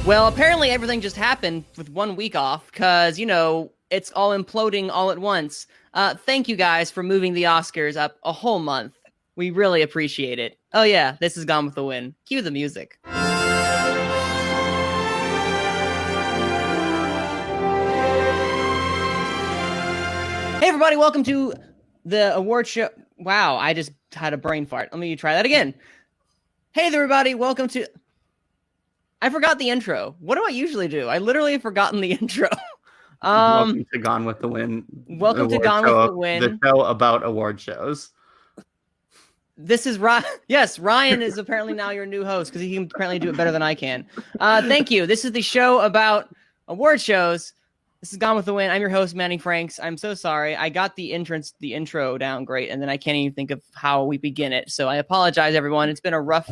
Well, apparently everything just happened with 1 week off because, it's all imploding all at once. Thank you guys for moving the Oscars up a whole month. We really appreciate it. Oh yeah, this is Gone with the Wind. Cue the music. Hey everybody, welcome to the award show. Wow, I just had a brain fart. Let me try that again. Hey everybody, welcome to... I forgot the intro. What do I usually do? I literally have forgotten the intro. Welcome to Gone with the Wind. Welcome to Gone with the Wind. The show about award shows. This is Ryan. Yes, Ryan is apparently now your new host because he can apparently do it better than I can. Thank you. This is the show about award shows. This is Gone with the Wind. I'm your host, Manny Franks. I'm so sorry. I got the intro down great, and then I can't even think of how we begin it. So I apologize, everyone. It's been a rough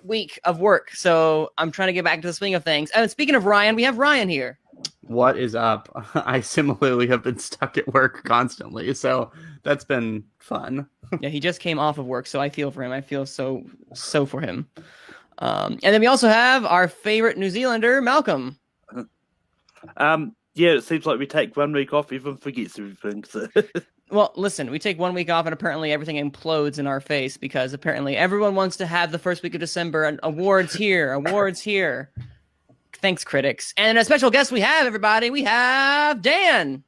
week of work, so I'm trying to get back to the swing of things. And speaking of Ryan, we have Ryan here. What is up? I similarly have been stuck at work constantly, so that's been fun. Yeah, he just came off of work, so I feel for him. I feel so for him. And then we also have our favorite New Zealander, Malcolm. Yeah, it seems like we take 1 week off, everyone forgets everything. So. Well, listen, we take 1 week off and apparently everything implodes in our face because apparently everyone wants to have the first week of December and awards here. Thanks, critics. And a special guest we have, everybody. We have Dan.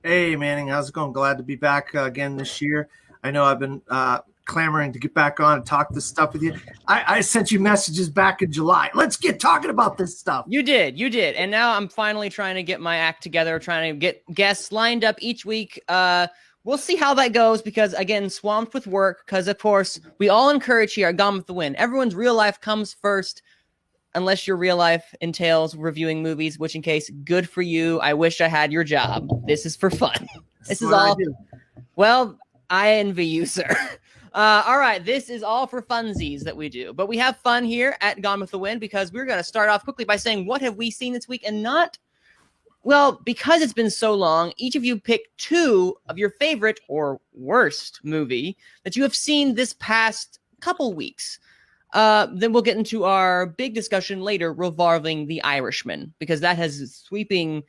Hey, Manning. How's it going? Glad to be back again this year. I know I've been clamoring to get back on and talk this stuff with you. I sent you messages back in July. Let's get talking about this stuff. You did. And now I'm finally trying to get my act together, trying to get guests lined up each week. We'll see how that goes because, again, swamped with work because, of course, we all encourage here at Gone with the Wind. Everyone's real life comes first unless your real life entails reviewing movies, which in case, good for you. I wish I had your job. This is for fun. This is all. Well, I envy you, sir. All right, this is all for funsies that we do. But we have fun here at Gone with the Wind because we're going to start off quickly by saying, what have we seen this week and not... Well, because it's been so long, each of you pick 2 of your favorite or worst movie that you have seen this past couple weeks. Then we'll get into our big discussion later revolving The Irishman, because that has sweeping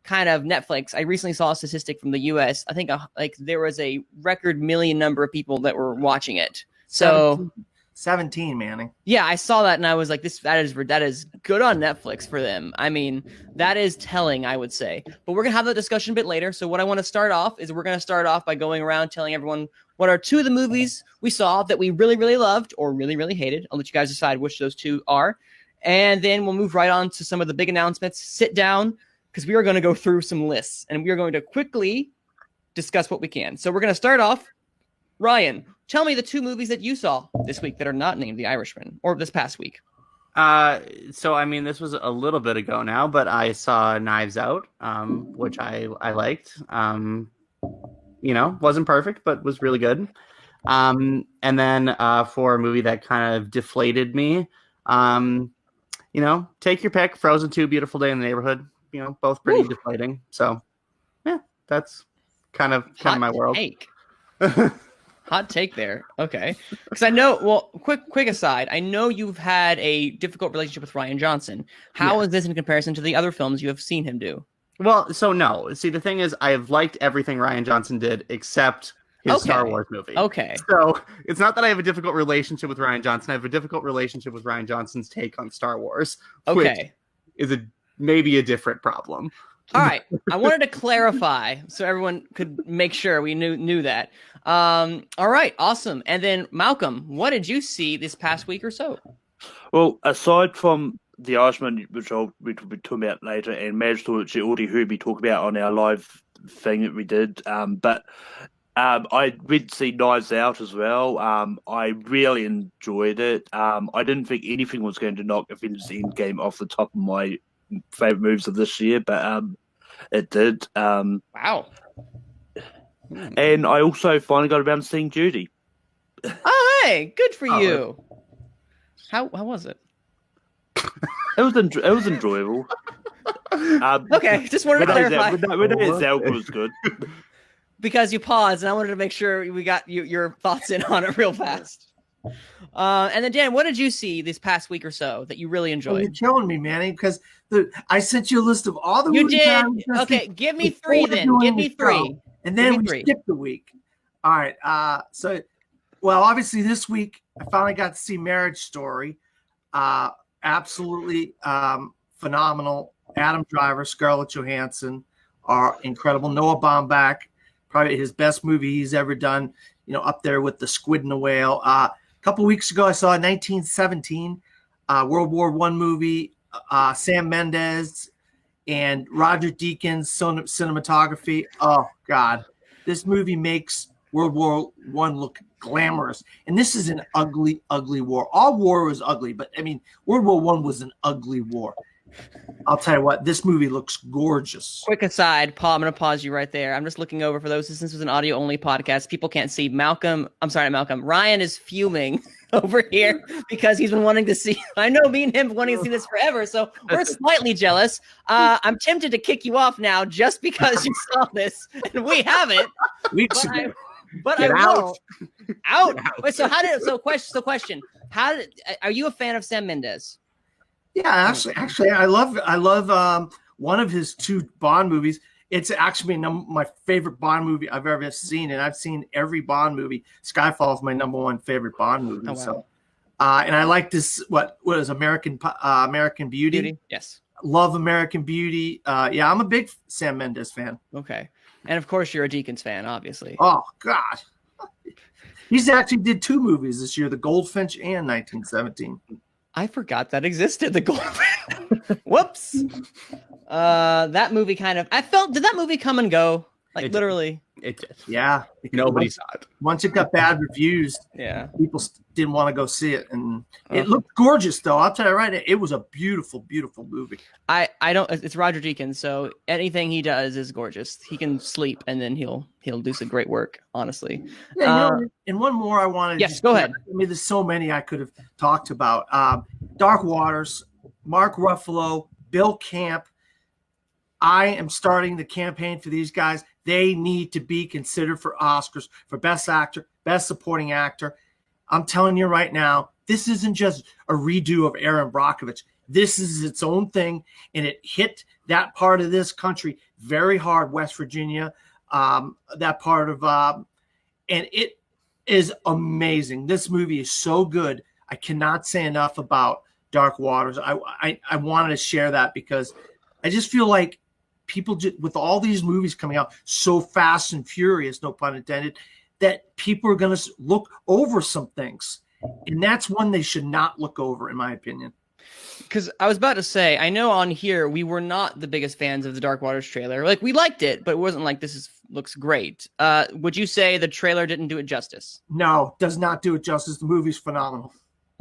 kind of Netflix. I recently saw a statistic from the U.S. I think there was a record million number of people that were watching it. So 17, Manning. Yeah, I saw that and I was like, that is good on Netflix for them. I mean, that is telling, I would say. But we're going to have that discussion a bit later. So what I want to start off is we're going to start off by going around telling everyone what are 2 of the movies we saw that we really, really loved or really, really hated. I'll let you guys decide which those 2 are. And then we'll move right on to some of the big announcements. Sit down, because we are going to go through some lists and we are going to quickly discuss what we can. So we're going to start off. Ryan, tell me the 2 movies that you saw this week that are not named The Irishman, or this past week. So I mean, this was a little bit ago now, but I saw Knives Out, which I liked. Wasn't perfect, but was really good. And then for a movie that kind of deflated me, take your pick. Frozen 2, Beautiful Day in the Neighborhood. Both pretty deflating. So, yeah, that's kind of my world. Hot take there. Okay. Because I know, well, quick aside, I know you've had a difficult relationship with Rian Johnson. How is this in comparison to the other films you have seen him do? Well, so no. See, the thing is, I've liked everything Rian Johnson did except his Star Wars movie. Okay. So it's not that I have a difficult relationship with Rian Johnson. I have a difficult relationship with Rian Johnson's take on Star Wars. Which is maybe a different problem. All right. I wanted to clarify so everyone could make sure we knew that. All right. Awesome. And then Malcolm, what did you see this past week or so? Well, aside from The Irishman, which we'll be talking about later, and Madge, which you already heard me talk about on our live thing that we did, but I did see Knives Out as well. I really enjoyed it. I didn't think anything was going to knock Avengers Endgame off the top of my favorite movies of this year, but it did. Wow. And I also finally got around to seeing Judy. Oh, hey, good for you. How was it? It was enjoyable. Okay, just wanted to clarify. Renee Zellweger was good. Because you paused, and I wanted to make sure we got your thoughts in on it real fast. And then Dan, what did you see this past week or so that you really enjoyed? You're killing me, Manny, because I sent you a list of all the you movies. did. Okay, give me three then. Give me three. And then we skipped the week. All right. Well, obviously this week I finally got to see Marriage Story. Absolutely phenomenal. Adam Driver, Scarlett Johansson are incredible. Noah Baumbach, probably his best movie he's ever done. Up there with The Squid and the Whale. A couple weeks ago, I saw 1917, World War I movie. Sam Mendes and Roger Deakins cinematography. Oh God, this movie makes World War I look glamorous. And this is an ugly, ugly war. All war was ugly, but I mean, World War I was an ugly war. I'll tell you what, this movie looks gorgeous. Quick aside, Paul, I'm going to pause you right there. I'm just looking over for those, since this was an audio-only podcast, people can't see. Ryan is fuming over here because he's been wanting to see. I know me and him wanting to see this forever, so we're slightly jealous. I'm tempted to kick you off now just because you saw this, and we haven't. But I will. Out. Wait, question. Are you a fan of Sam Mendes? Yeah, actually, I love one of his two Bond movies. It's actually my favorite Bond movie I've ever seen, and I've seen every Bond movie. Skyfall is my number one favorite Bond movie. Oh, wow. So, and I like this. What is American Beauty? Yes, love American Beauty. Yeah, I'm a big Sam Mendes fan. Okay, and of course you're a Deakins fan, obviously. Oh God, he's actually did two movies this year: The Goldfinch and 1917. I forgot that existed. The Goldfinch. Whoops. That movie did that movie come and go? Literally. It did. Yeah. Nobody saw it. Once it got bad reviews, people didn't want to go see it. And it looked gorgeous, though. I'll tell you right, it was a beautiful, beautiful movie. It's Roger Deakins, so anything he does is gorgeous. He can sleep, and then he'll do some great work, honestly. Yeah, and one more I wanted. Yes, go ahead. I mean, there's so many I could have talked about. Dark Waters, Mark Ruffalo, Bill Camp. I am starting the campaign for these guys. They need to be considered for Oscars for Best Actor, Best Supporting Actor. I'm telling you right now, this isn't just a redo of Aaron Brockovich. This is its own thing, and it hit that part of this country very hard, West Virginia, that part of and it is amazing. This movie is so good. I cannot say enough about Dark Waters. I wanted to share that because I just feel like people with all these movies coming out so fast and furious, no pun intended, that people are going to look over some things. And that's one they should not look over, in my opinion. Because I was about to say, I know on here we were not the biggest fans of the Dark Waters trailer. We liked it, but it wasn't like looks great. Would you say the trailer didn't do it justice? No, does not do it justice. The movie's phenomenal.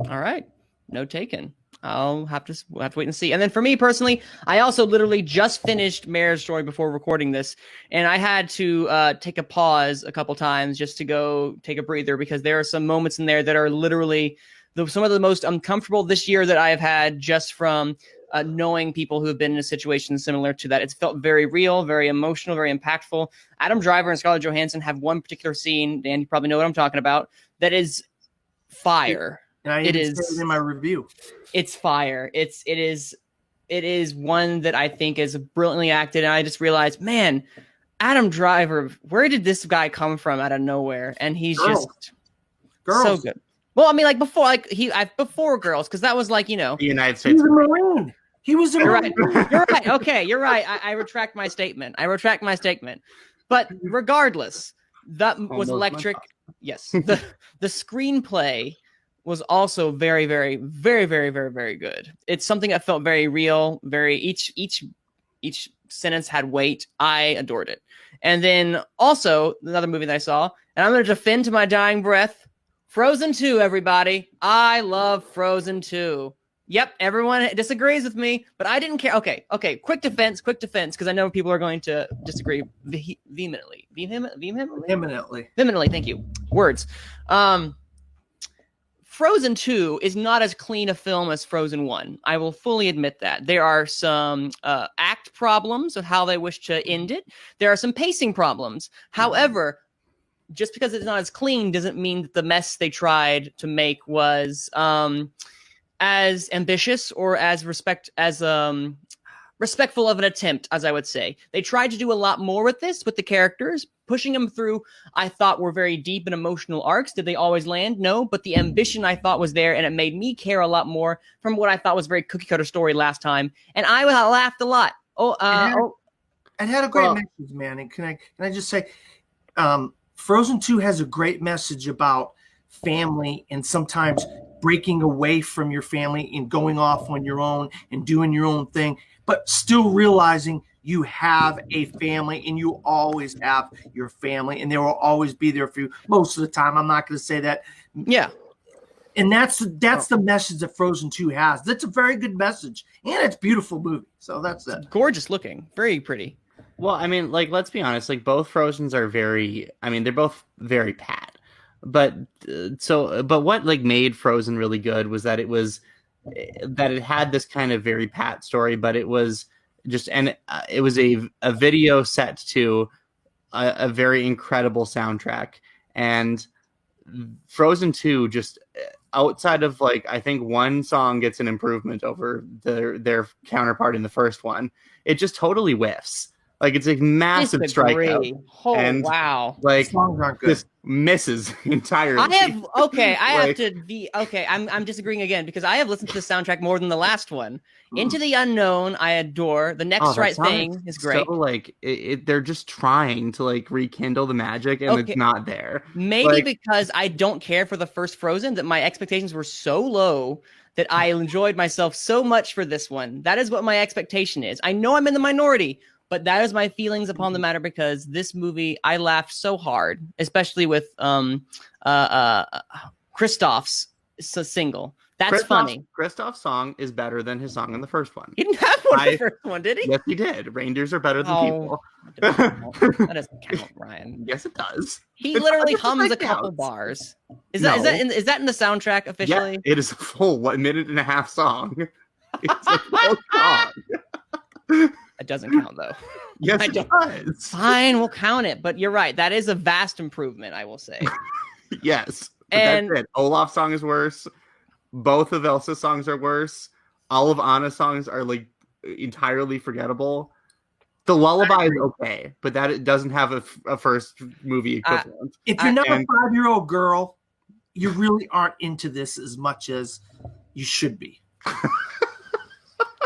All right. No taken. We'll have to wait and see. And then for me personally, I also literally just finished Marriage Story before recording this, and I had to take a pause a couple times just to go take a breather because there are some moments in there that are literally some of the most uncomfortable this year that I have had just from knowing people who have been in a situation similar to that. It's felt very real, very emotional, very impactful. Adam Driver and Scarlett Johansson have one particular scene, Dan, you probably know what I'm talking about, that is fire. And I even said it in my review. It's fire. It is one that I think is brilliantly acted, and I just realized, man, Adam Driver, where did this guy come from out of nowhere? And he's just so good. Well, I mean, before Girls, because that was the United States. He was a Marine. He was a Marine. You're right. Okay, you're right. I retract my statement. But regardless, that was electric. Yes, the screenplay was also very, very, very, very, very, very good. It's something that felt very real. Each sentence had weight. I adored it. And then also another movie that I saw, and I'm going to defend to my dying breath, Frozen 2, everybody. I love Frozen 2. Yep, everyone disagrees with me, but I didn't care. Okay. Quick defense, because I know people are going to disagree vehemently. Vehemently, thank you. Words. Frozen 2 is not as clean a film as Frozen 1. I will fully admit that. There are some act problems with how they wish to end it. There are some pacing problems. However, just because it's not as clean doesn't mean that the mess they tried to make was as ambitious or as respectful of an attempt, as I would say. They tried to do a lot more with this, with the characters, pushing them through, I thought, were very deep and emotional arcs. Did they always land? No, but the ambition I thought was there, and it made me care a lot more from what I thought was a very cookie-cutter story last time, and I laughed a lot. It had a great message, man. And can I just say, Frozen 2 has a great message about family and sometimes breaking away from your family and going off on your own and doing your own thing, but still realizing you have a family and you always have your family and they will always be there for you most of the time. I'm not going to say that. Yeah. And that's the message that Frozen 2 has. That's a very good message. And it's a beautiful movie. So that's it. Gorgeous looking. Very pretty. Well, I mean, like, let's be honest. Like, both Frozens are they're both very pat. But what like made Frozen really good was that it had this kind of very pat story, but it was just, and it was a video set to a very incredible soundtrack. And Frozen 2, just outside of like, I think one song gets an improvement over their counterpart in the first one, it just totally whiffs. Like, it's a massive strikeout. Oh, and wow. Like, just misses entirely. I'm disagreeing again because I have listened to the soundtrack more than the last one. Into the Unknown, I adore. The Next Right Thing is great. So, like, they're just trying to, like, rekindle the magic, and it's not there. Maybe because I don't care for the first Frozen, that my expectations were so low that I enjoyed myself so much for this one. That is what my expectation is. I know I'm in the minority, but that is my feelings upon the matter because this movie, I laughed so hard, especially with Kristoff's single. That's funny. Kristoff's song is better than his song in the first one. He didn't have one in the first one, did he? Yes, he did. Reindeers are better than people. That doesn't count, Ryan. Yes, it does. He literally hums a couple bars. Is that in the soundtrack officially? Yeah, it is a full 1.5 minute song. It's a full song. It doesn't count, though. Yes, it does. Fine, we'll count it. But you're right. That is a vast improvement, I will say. Yes. And that's it. Olaf's song is worse. Both of Elsa's songs are worse. All of Anna's songs are, like, entirely forgettable. The lullaby is okay, but that it doesn't have a first movie equivalent. If you're not a 5-year-old girl, you really aren't into this as much as you should be.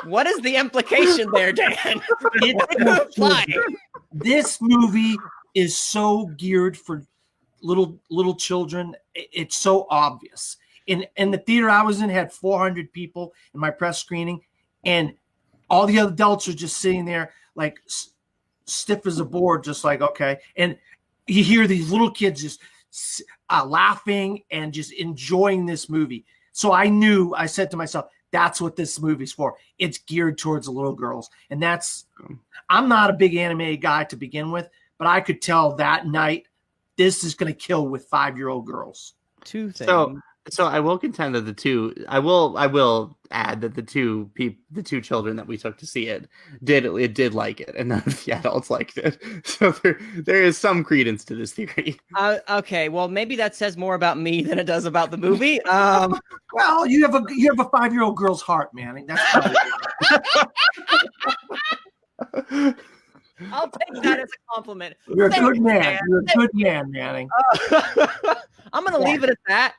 What is the implication there, Dan? This movie is so geared for little children. It's so obvious. In the theater I was in had 400 people in my press screening, and all the other adults are just sitting there like stiff as a board, just like, okay. And you hear these little kids just laughing and just enjoying this movie. So I said to myself, that's what this movie's for. It's geared towards the little girls. And I'm not a big anime guy to begin with, but I could tell that night this is going to kill with 5-year-old girls. Two things. So I will contend that I will add that the two children that we took to see it did like it, and none of the adults liked it. So there is some credence to this theory. Okay, well maybe that says more about me than it does about the movie. Well, you have a 5-year-old girl's heart, man. That's I'll take that as a compliment. You're a good man. You're a good man, Manning. I'm gonna leave it at that.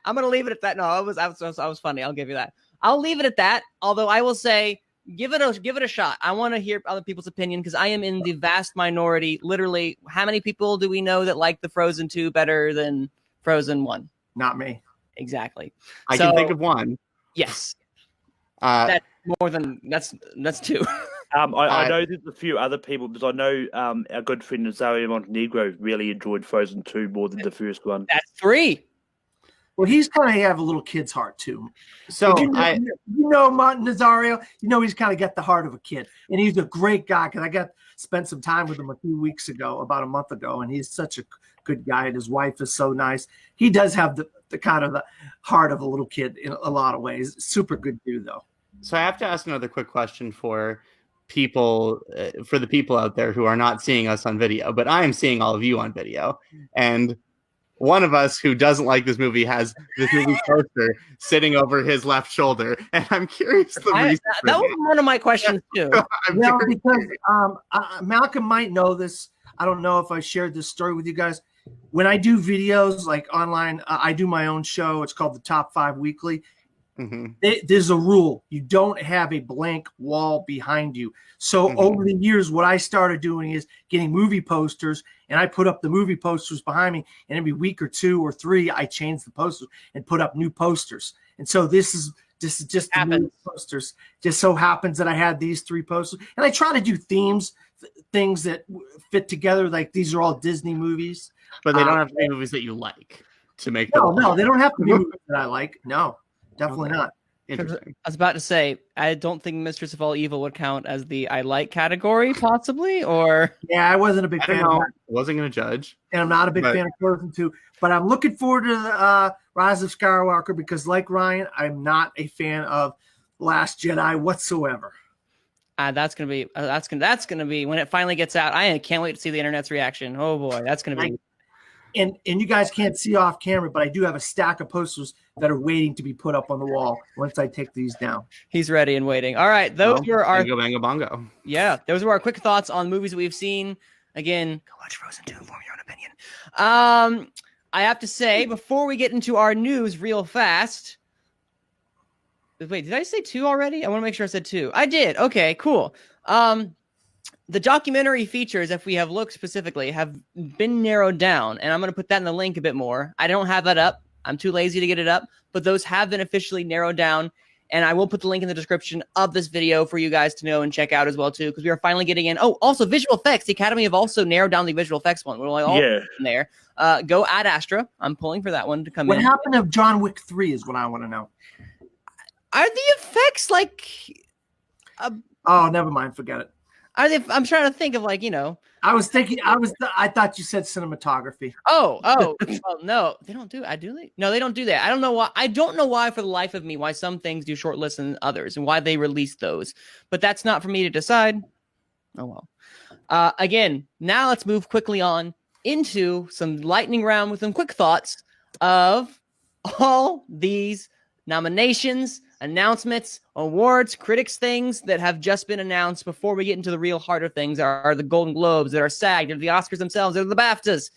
No, I was funny. I'll give you that. I'll leave it at that. Although I will say, give it a shot. I want to hear other people's opinion because I am in the vast minority. Literally, how many people do we know that like the Frozen 2 better than Frozen 1? Not me. Exactly. I can think of one. Yes. That's more than that's two. I know there's a few other people because I know our good friend Nazario Montenegro really enjoyed Frozen 2 more than the first one. That's 3. Well, he's kind of have a little kid's heart too. So Nazario, he's kind of got the heart of a kid, and he's a great guy. Because I spent some time with him a few weeks ago, about a month ago, and he's such a good guy, and his wife is so nice. He does have the kind of the heart of a little kid in a lot of ways. Super good dude, though. So I have to ask another quick question for the people out there who are not seeing us on video, but I am seeing all of you on video. And one of us who doesn't like this movie has this movie poster sitting over his left shoulder, and I'm curious the reason. That was one of my questions too. Well, because Malcolm might know this. I don't know if I shared this story with you guys. When I do videos like online, I do my own show. It's called the Top 5 Weekly. Mm-hmm. There's a rule. You don't have a blank wall behind you. So over the years, what I started doing is getting movie posters, and I put up the movie posters behind me, and every week or 2 or 3, I change the posters and put up new posters. And so this is just the new posters. Just so happens that I had these 3 posters, and I try to do themes, things that fit together. Like these are all Disney movies. But they don't have to be movies that you like to make them. No, they don't have to be movies that I like. No. Definitely not. Interesting. I was about to say, I don't think Mistress of All Evil would count as the I like category, possibly, or... Yeah, I wasn't a big fan. I wasn't going to judge. And I'm not a big fan of Frozen 2. But I'm looking forward to the Rise of Skywalker because, like Ryan, I'm not a fan of Last Jedi whatsoever. That's gonna be when it finally gets out. I can't wait to see the internet's reaction. Oh boy, that's gonna be... And you guys can't see off camera, but I do have a stack of posters that are waiting to be put up on the wall once I take these down. He's ready and waiting. All right, those were our Bango Bongo. Yeah, those were our quick thoughts on movies that we've seen. Again, go watch Frozen 2 and form your own opinion. I have to say, before we get into our news real fast. Wait, did I say 2 already? I want to make sure I said 2. I did. Okay, cool. The documentary features, if we have looked specifically, have been narrowed down, and I'm going to put that in the link a bit more. I don't have that up. I'm too lazy to get it up, but those have been officially narrowed down, and I will put the link in the description of this video for you guys to know and check out as well, too, because we are finally getting in. Oh, also, visual effects. The Academy have also narrowed down the visual effects one. We're like, all in there. Go Ad Astra. I'm pulling for that one to come in. What happened to John Wick 3 is what I want to know. Are the effects like... Oh, never mind. Forget it. I'm trying to think of I thought you said cinematography. Oh, well, no, they don't do. No, they don't do that. I don't know why. I don't know why, for the life of me, why some things do shortlists and others, and why they release those. But that's not for me to decide. Oh well. Again, now let's move quickly on into some lightning round with some quick thoughts of all these nominations, announcements, awards, critics things that have just been announced before we get into the real harder things are the Golden Globes, that are SAG, that are the Oscars themselves, that are the BAFTAs.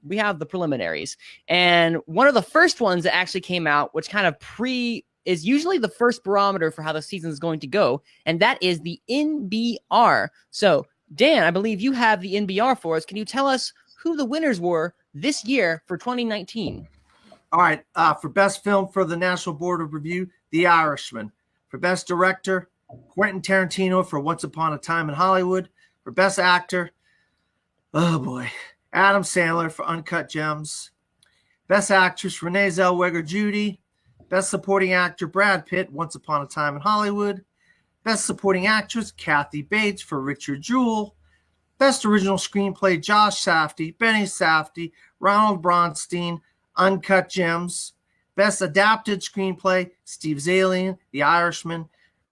We have the preliminaries. And one of the first ones that actually came out, which kind of is usually the first barometer for how the season is going to go, and that is the NBR. So, Dan, I believe you have the NBR for us. Can you tell us who the winners were this year for 2019? All right. For Best Film for the National Board of Review, The Irishman. For Best Director, Quentin Tarantino for Once Upon a Time in Hollywood. For Best Actor, oh boy, Adam Sandler for Uncut Gems. Best Actress, Renee Zellweger, Judy. Best Supporting Actor, Brad Pitt, Once Upon a Time in Hollywood. Best Supporting Actress, Kathy Bates for Richard Jewell. Best Original Screenplay, Josh Safdie, Benny Safdie, Ronald Bronstein, Uncut Gems. Best Adapted Screenplay, Steve Zalian, The Irishman.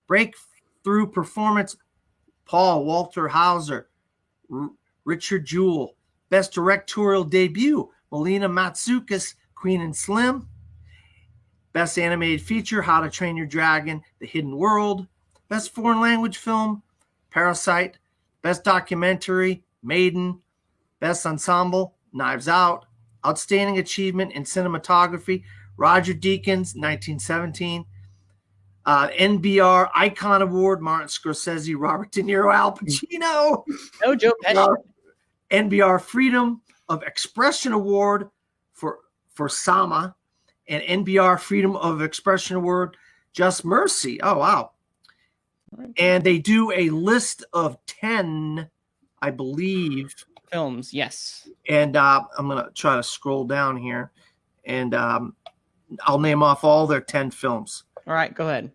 Breakthrough Performance, Paul Walter Hauser, Richard Jewell. Best Directorial Debut, Melina Matsoukas, Queen and Slim. Best Animated Feature, How to Train Your Dragon, The Hidden World. Best Foreign Language Film, Parasite. Best Documentary, Maiden. Best Ensemble, Knives Out. Outstanding Achievement in Cinematography, Roger Deakins, 1917. NBR Icon Award, Martin Scorsese, Robert De Niro, Al Pacino. No, Joe Pesci. NBR Freedom of Expression Award for Sama, and NBR Freedom of Expression Award, Just Mercy. Oh, wow. And they do a list of 10, I believe, films, yes. And I'm going to try to scroll down here, and I'll name off all their 10 films. All right, go ahead.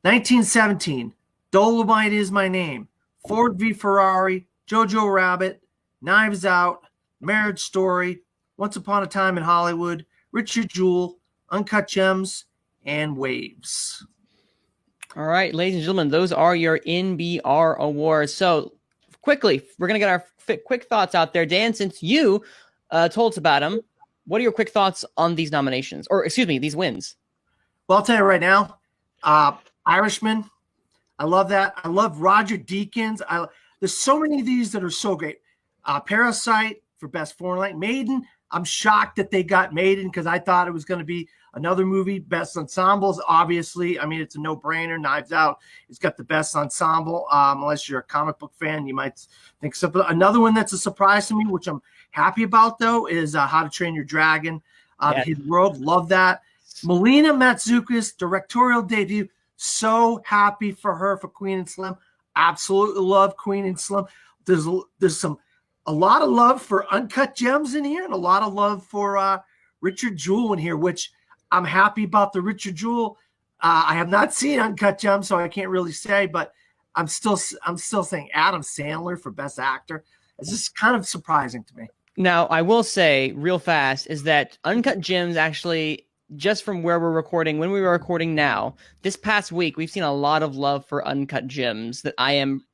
1917, Dolomite Is My Name, Ford v. Ferrari, Jojo Rabbit, Knives Out, Marriage Story, Once Upon a Time in Hollywood, Richard Jewell, Uncut Gems, and Waves. All right, ladies and gentlemen, those are your NBR awards. So quickly, we're going to get our quick thoughts out there. Dan, since you told us about them, what are your quick thoughts on these nominations, or excuse me, these wins? Well, I'll tell you right now, Irishman, I love that. I love Roger Deakins. There's so many of these that are so great. Parasite for best foreign language. Maiden, I'm shocked that they got Maiden because I thought it was going to be another movie. Best ensembles, obviously. I mean, it's a no-brainer. Knives Out, it's got the best ensemble. Unless you're a comic book fan, you might think so. But another one that's a surprise to me, which I'm happy about, though, is How to Train Your Dragon. The Hidden World, love that. Melina Matsoukas, directorial debut. So happy for her for Queen and Slim. Absolutely love Queen and Slim. There's a lot of love for Uncut Gems in here, and a lot of love for Richard Jewell in here, which I'm happy about the Richard Jewell. I have not seen Uncut Gems, so I can't really say, but I'm still saying Adam Sandler for Best Actor. It's just kind of surprising to me. Now, I will say real fast is that Uncut Gems actually, just from where we're recording, when we were recording now, this past week, we've seen a lot of love for Uncut Gems that I am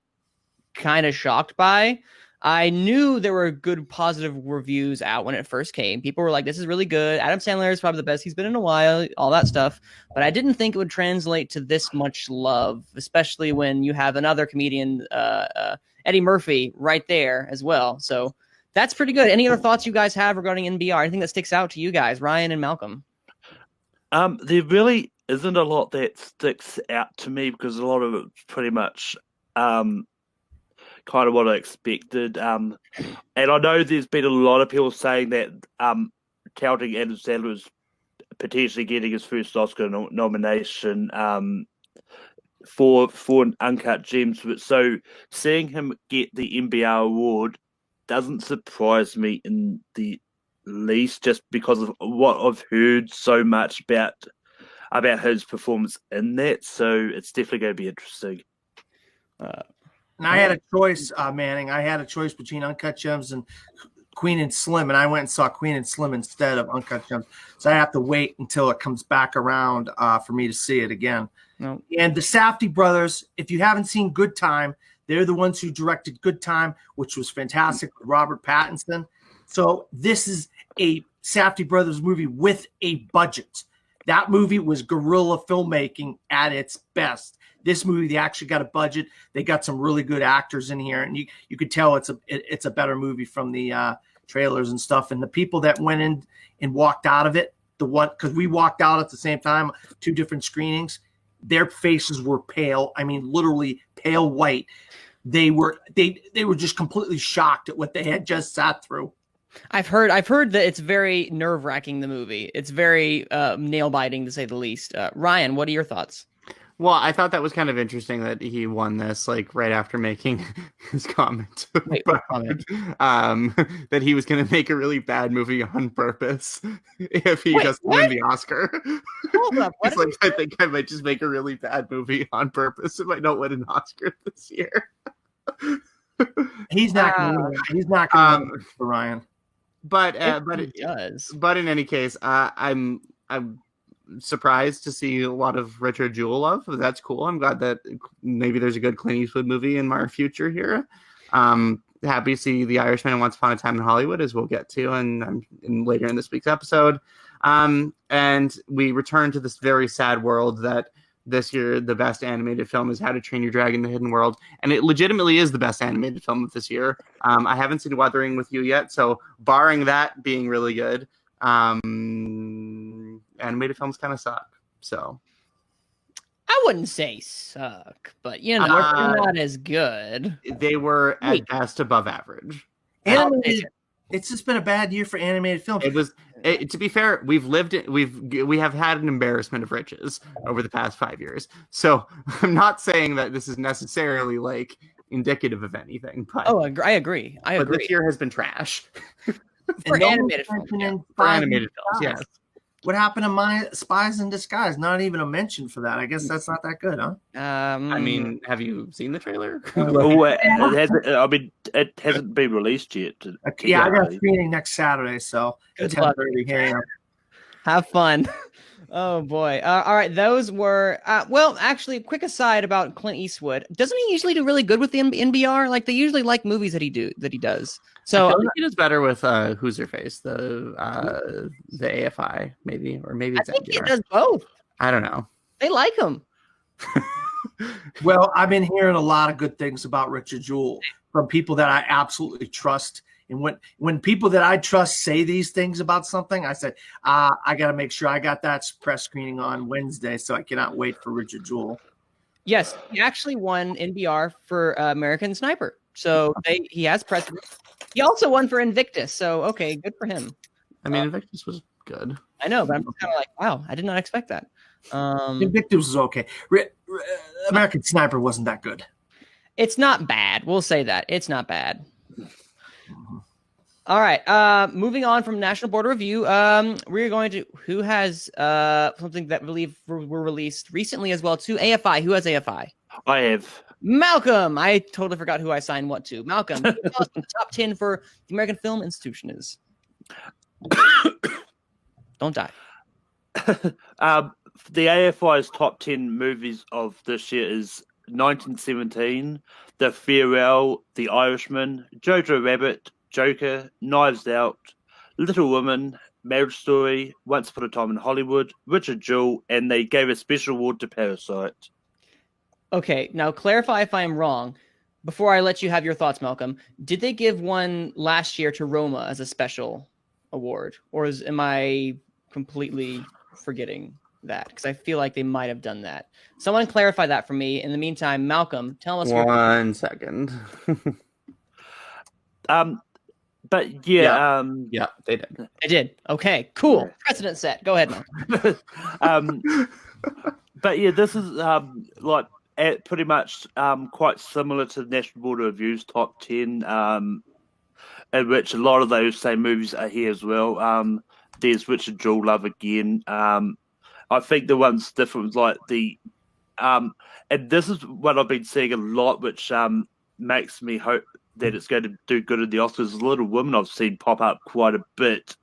kind of shocked by. I knew there were good positive reviews out when it first came. People were like, this is really good. Adam Sandler is probably the best he's been in a while, all that stuff. But I didn't think it would translate to this much love, especially when you have another comedian, Eddie Murphy, right there as well. So that's pretty good. Any other thoughts you guys have regarding NBR? Anything that sticks out to you guys, Ryan and Malcolm? There really isn't a lot that sticks out to me because a lot of it's pretty much kind of what I expected. And I know there's been a lot of people saying that touting Adam Sandler is potentially getting his first Oscar nomination for Uncut Gems. So seeing him get the NBR award doesn't surprise me in the least, just because of what I've heard so much about his performance in that. So it's definitely going to be interesting. And I had a choice, Manning. I had a choice between Uncut Gems and Queen and Slim, and I went and saw Queen and Slim instead of Uncut Gems. So I have to wait until it comes back around for me to see it again. No. And the Safdie brothers, if you haven't seen Good Time, they're the ones who directed Good Time, which was fantastic with Robert Pattinson. So this is a Safdie brothers movie with a budget. That movie was guerrilla filmmaking at its best. This movie, they actually got a budget. They got some really good actors in here, and you could tell it's a better movie from the trailers and stuff. And the people that went in and walked out of it, because we walked out at the same time, 2 different screenings, their faces were pale. I mean, literally pale white. They were just completely shocked at what they had just sat through. I've heard that it's very nerve-wracking, the movie. It's very nail-biting, to say the least. Ryan, what are your thoughts? Well, I thought that was kind of interesting that he won this, like, right after making his comment that he was going to make a really bad movie on purpose if he doesn't win the Oscar. Hold up, He's like, I think I might just make a really bad movie on purpose if I don't win an Oscar this year. He's not going to He's not going to for Ryan. But it does. But in any case, I'm surprised to see a lot of Richard Jewell love. That's cool. I'm glad that maybe there's a good Clint Eastwood movie in our future here. Happy to see The Irishman and Once Upon a Time in Hollywood, as we'll get to and later in this week's episode. And we return to this very sad world that this year the best animated film is How to Train Your Dragon: The Hidden World, and it legitimately is the best animated film of this year. I haven't seen Wuthering With You yet, so barring that being really good, animated films kind of suck. So I wouldn't say suck, but they're not as good. They were at best above average. It's just been a bad year for animated films. To be fair, we have had an embarrassment of riches over the past 5 years. So I'm not saying that this is necessarily like indicative of anything. But I agree. But this year has been trash. For animated films. For animated films, yes. What happened to My Spies in Disguise? Not even a mention for that. I guess that's not that good, huh? I mean, have you seen the trailer? It hasn't been released yet. I got a screening next Saturday, so it's 10:30 here. Have fun. Oh boy. All right, those were well. Actually, a quick aside about Clint Eastwood. Doesn't he usually do really good with the NBR? Like they usually like movies that he does. So I feel like he does better with Who's Her Face, the AFI maybe, or maybe I it's think NBR. he does both. I don't know. They like him. Well, I've been hearing a lot of good things about Richard Jewell from people that I absolutely trust. And when people that I trust say these things about something, I said, I got to make sure I got that press screening on Wednesday, so I cannot wait for Richard Jewell. Yes, he actually won NBR for American Sniper. So he has precedent. He also won for Invictus. So, okay, good for him. I mean, Invictus was good. I know, but I'm kind of like, wow, I did not expect that. Invictus was okay. American Sniper wasn't that good. It's not bad. We'll say that. It's not bad. All right. Moving on from National Board Review, we're going to who has something that were released recently as well too. AFI. Who has AFI? I have. Malcolm. I totally forgot who I signed what to. Malcolm. Tell us what the top 10 for the American Film Institution is. Don't die. The AFI's top 10 movies of this year is 1917, The Farewell, The Irishman, Jojo Rabbit, Joker, Knives Out, Little Women, Marriage Story, Once Upon a Time in Hollywood, Richard Jewell, and they gave a special award to Parasite. Okay, now clarify if I am wrong. Before I let you have your thoughts, Malcolm, did they give one last year to Roma as a special award? Or am I completely forgetting that? Because I feel like they might have done that. Someone clarify that for me. In the meantime, Malcolm, tell us. 1 second. But yeah, yeah, they did. They did. Okay, cool. Precedent set. Go ahead, Malcolm. But yeah, this is like pretty much quite similar to the National Board of Review's top 10, in which a lot of those same movies are here as well. There's Richard Jewell, Love Again. I think the one's different was like the and this is what I've been seeing a lot, which makes me hope that it's going to do good in the Oscars. Little Women I've seen pop up quite a bit,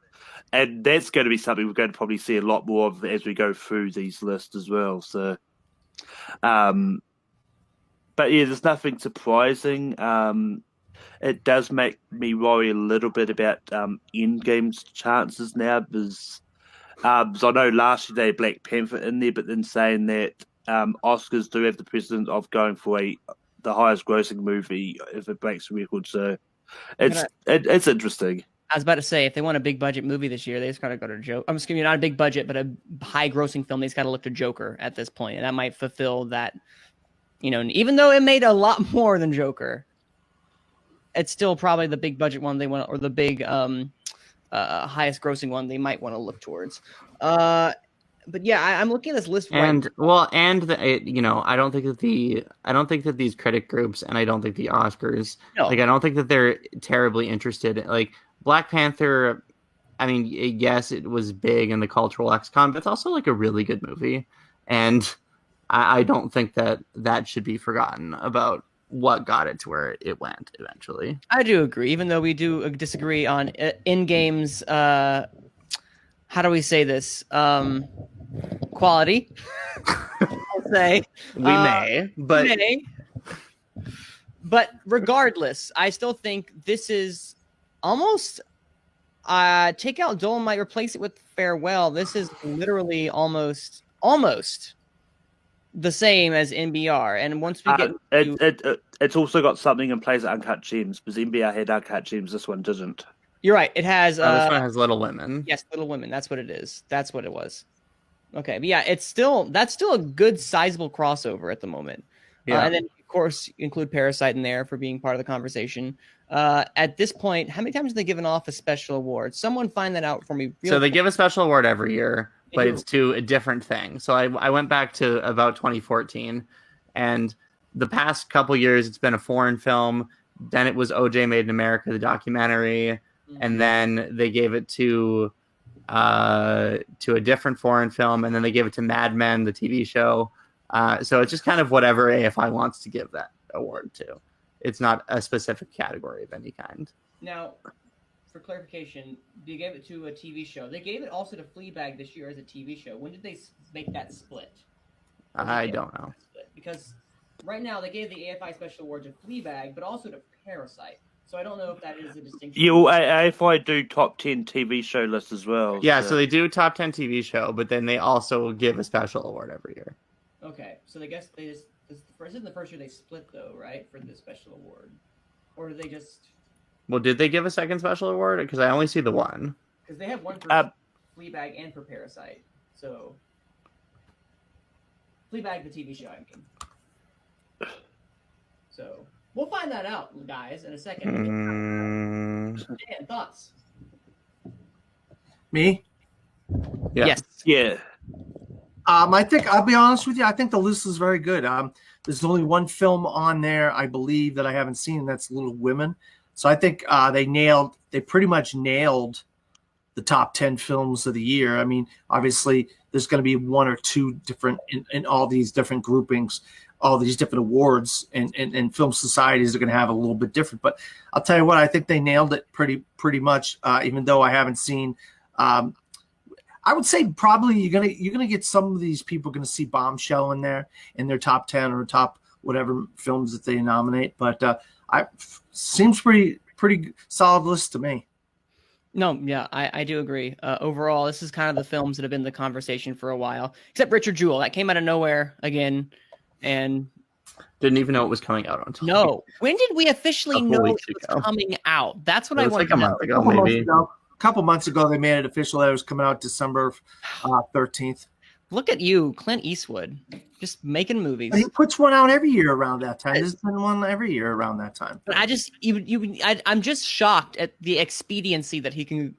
and that's going to be something we're going to probably see a lot more of as we go through these lists as well. So, but yeah, there's nothing surprising. It does make me worry a little bit about Endgame's chances now, because I know last year they had Black Panther in there, but then saying that Oscars do have the precedent of going for the highest grossing movie if it breaks a record. So it's interesting. I was about to say, if they want a big budget movie this year, they just got to go to Joker. I'm just kidding, not a big budget, but a high grossing film. They just got to look to Joker at this point, and that might fulfill that. You know, even though it made a lot more than Joker, it's still probably the big budget one they want, or the big highest grossing one they might want to look towards. But yeah, I'm looking at this list right And I don't think that these critic groups, and I don't think the Oscars, I don't think that they're terribly interested. Like Black Panther, I mean, yes, it was big in the cultural lexicon, but it's also like a really good movie, and I don't think that should be forgotten about what got it to where it went eventually. I do agree, even though we do disagree on in-games. How do we say this? Quality. I'll say we may. But regardless, I still think this is almost. Take out Dolomite, replace it with Farewell. This is literally almost the same as NBR. And once we get it's also got something in place at Uncut Gems, because NBR had Uncut Gems, this one doesn't. You're right. It has this one has Little Women. Yes, Little Women. That's what it is. That's what it was. Okay, but yeah, that's still a good sizable crossover at the moment. Yeah. And then of course include Parasite in there for being part of the conversation. At this point, how many times have they given off a special award? Someone find that out for me. So they give a special award every year, but it's to a different thing. So I went back to about 2014, and the past couple years it's been a foreign film. Then it was OJ Made in America, the documentary, and then they gave it to a different foreign film, and then they gave it to Mad Men, the TV show. So it's just kind of whatever AFI wants to give that award to. It's not a specific category of any kind. Now, for clarification, they gave it to a TV show. They gave it also to Fleabag this year as a TV show. When did they make that split? I don't know. Because right now they gave the AFI Special Award to Fleabag, but also to Parasite. So I don't know if that is a distinction. Yeah, well, AFI do top 10 TV show lists as well. Yeah, so they do top 10 TV show, but then they also give a special award every year. Okay, so I guess they just this isn't the first year they split though, right, for the special award, or do they just? Well, did they give a second special award? Because I only see the one. Because they have one for Fleabag and for Parasite. So Fleabag, the TV show, I mean. So we'll find that out, guys, in a second. Dan, thoughts? Me? Yeah. Yes. Yeah. I think I'll be honest with you. I think the list is very good. There's only one film on there, I believe, that I haven't seen. And that's Little Women. So I think they pretty much nailed the top 10 films of the year. I mean, obviously, there's going to be one or two different in all these different groupings, all these different awards, and film societies are going to have a little bit different. But I'll tell you what, I think they nailed it pretty much. Even though I haven't seen. I would say probably you're gonna get some of these people going to see Bombshell in there in their top 10 or top whatever films that they nominate. But seems pretty solid list to me. No, yeah, I do agree. Overall, this is kind of the films that have been the conversation for a while, except Richard Jewell. That came out of nowhere again, and didn't even know it was coming out on time. No, when did we officially know it was coming out? That's what I want to know. Month ago, maybe. A couple months ago, they made it official that it was coming out December 13th. Look at you, Clint Eastwood, just making movies. He puts one out every year around that time. There's been one every year around that time. But I'm just shocked at the expediency that he can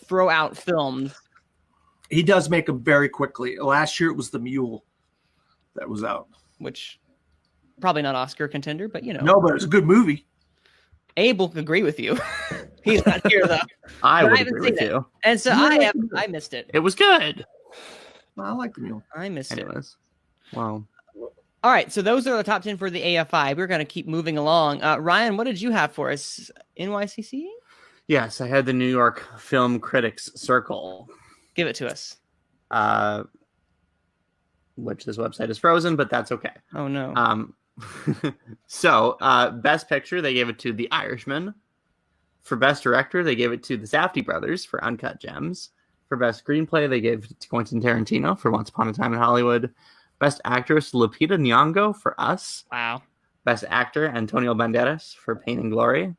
throw out films. He does make them very quickly. Last year, it was The Mule that was out. Which, probably not Oscar contender, but you know. No, but it's a good movie. Abe will agree with you. He's not here though. I would agree with you. And so I missed it. It was good. I like The Mule. I missed it. Wow. All right, so those are the top 10 for the AFI. We're going to keep moving along. Ryan, what did you have for us? NYCC? Yes, I had the New York Film Critics Circle. Give it to us. Which this website is frozen, but that's okay. Oh, no. So, Best Picture, they gave it to The Irishman. For Best Director, they gave it to the Safdie brothers for Uncut Gems. For Best Screenplay, they gave it to Quentin Tarantino for Once Upon a Time in Hollywood. Best Actress, Lupita Nyong'o for Us. Wow. Best Actor, Antonio Banderas for Pain and Glory.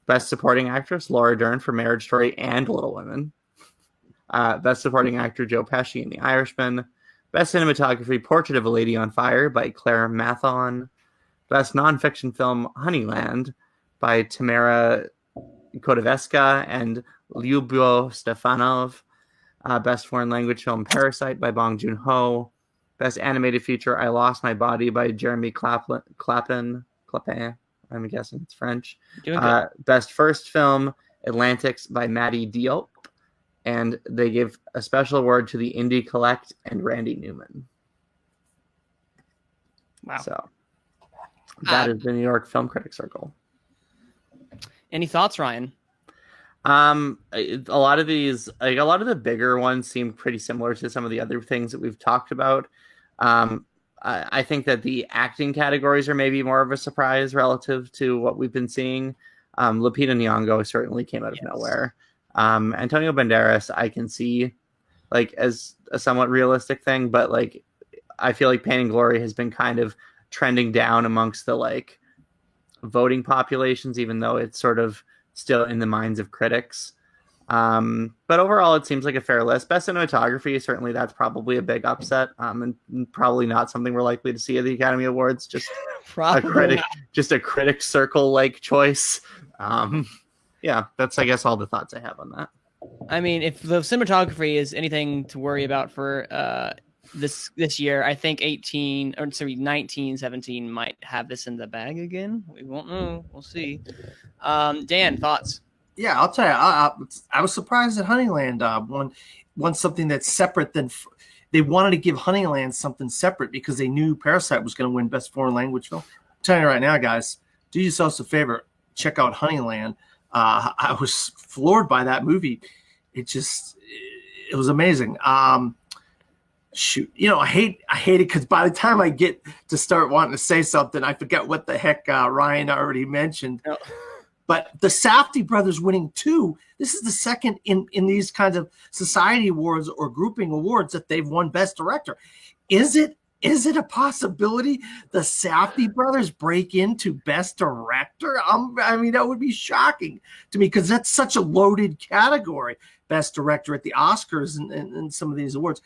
Best Supporting Actress, Laura Dern for Marriage Story and Little Women. Best Supporting Actor, Joe Pesci in The Irishman. Best Cinematography, Portrait of a Lady on Fire by Claire Mathon. Best Nonfiction Film, Honeyland by Tamara Kotoveska and Lyubio Stefanov. Best Foreign Language Film, Parasite by Bong Joon-ho. Best Animated Feature, I Lost My Body by Jeremy Clapin. I'm guessing it's French. Best First Film, Atlantics by Maddie Diop. And they give a special award to the Indie Collect and Randy Newman. Wow. So that is the New York Film Critics Circle. Any thoughts, Ryan? A lot of these, like a lot of the bigger ones seem pretty similar to some of the other things that we've talked about. I think that the acting categories are maybe more of a surprise relative to what we've been seeing. Lupita Nyong'o certainly came out of nowhere. Antonio Banderas, I can see like as a somewhat realistic thing, but like I feel like Pain and Glory has been kind of trending down amongst the like voting populations, even though it's sort of still in the minds of critics. But overall, it seems like a fair list. Best cinematography, certainly that's probably a big upset, and probably not something we're likely to see at the Academy Awards. Just a critic circle like choice. Yeah, that's I guess all the thoughts I have on that. I mean, if the cinematography is anything to worry about for this year, I think 1917 might have this in the bag again. We won't know. We'll see. Dan, thoughts? Yeah, I'll tell you. I was surprised that Honeyland won something that's separate than they wanted to give Honeyland something separate because they knew Parasite was going to win Best Foreign Language Film. I'm telling you right now, guys, do yourselves a favor. Check out Honeyland. I was floored by that movie. It was amazing. Shoot, I hate it because by the time I get to start wanting to say something, I forget what the heck Ryan already mentioned. No. But the Safdie brothers winning 2, this is the second in these kinds of society awards or grouping awards that they've won Best Director. Is it a possibility the Safdie brothers break into Best Director? I mean, that would be shocking to me because that's such a loaded category, Best Director at the Oscars and some of these awards.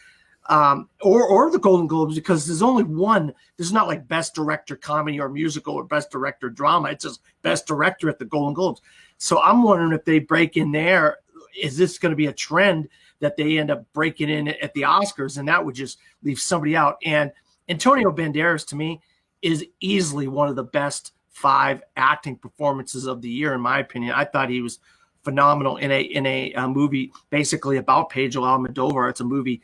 Or the Golden Globes, because there's only one. There's not like Best Director Comedy or Musical or Best Director Drama. It's just Best Director at the Golden Globes. So I'm wondering if they break in there, is this going to be a trend that they end up breaking in at the Oscars, and that would just leave somebody out. And Antonio Banderas, to me, is easily one of the best 5 acting performances of the year, in my opinion. I thought he was phenomenal in a movie basically about Pedro Almodovar. It's a movie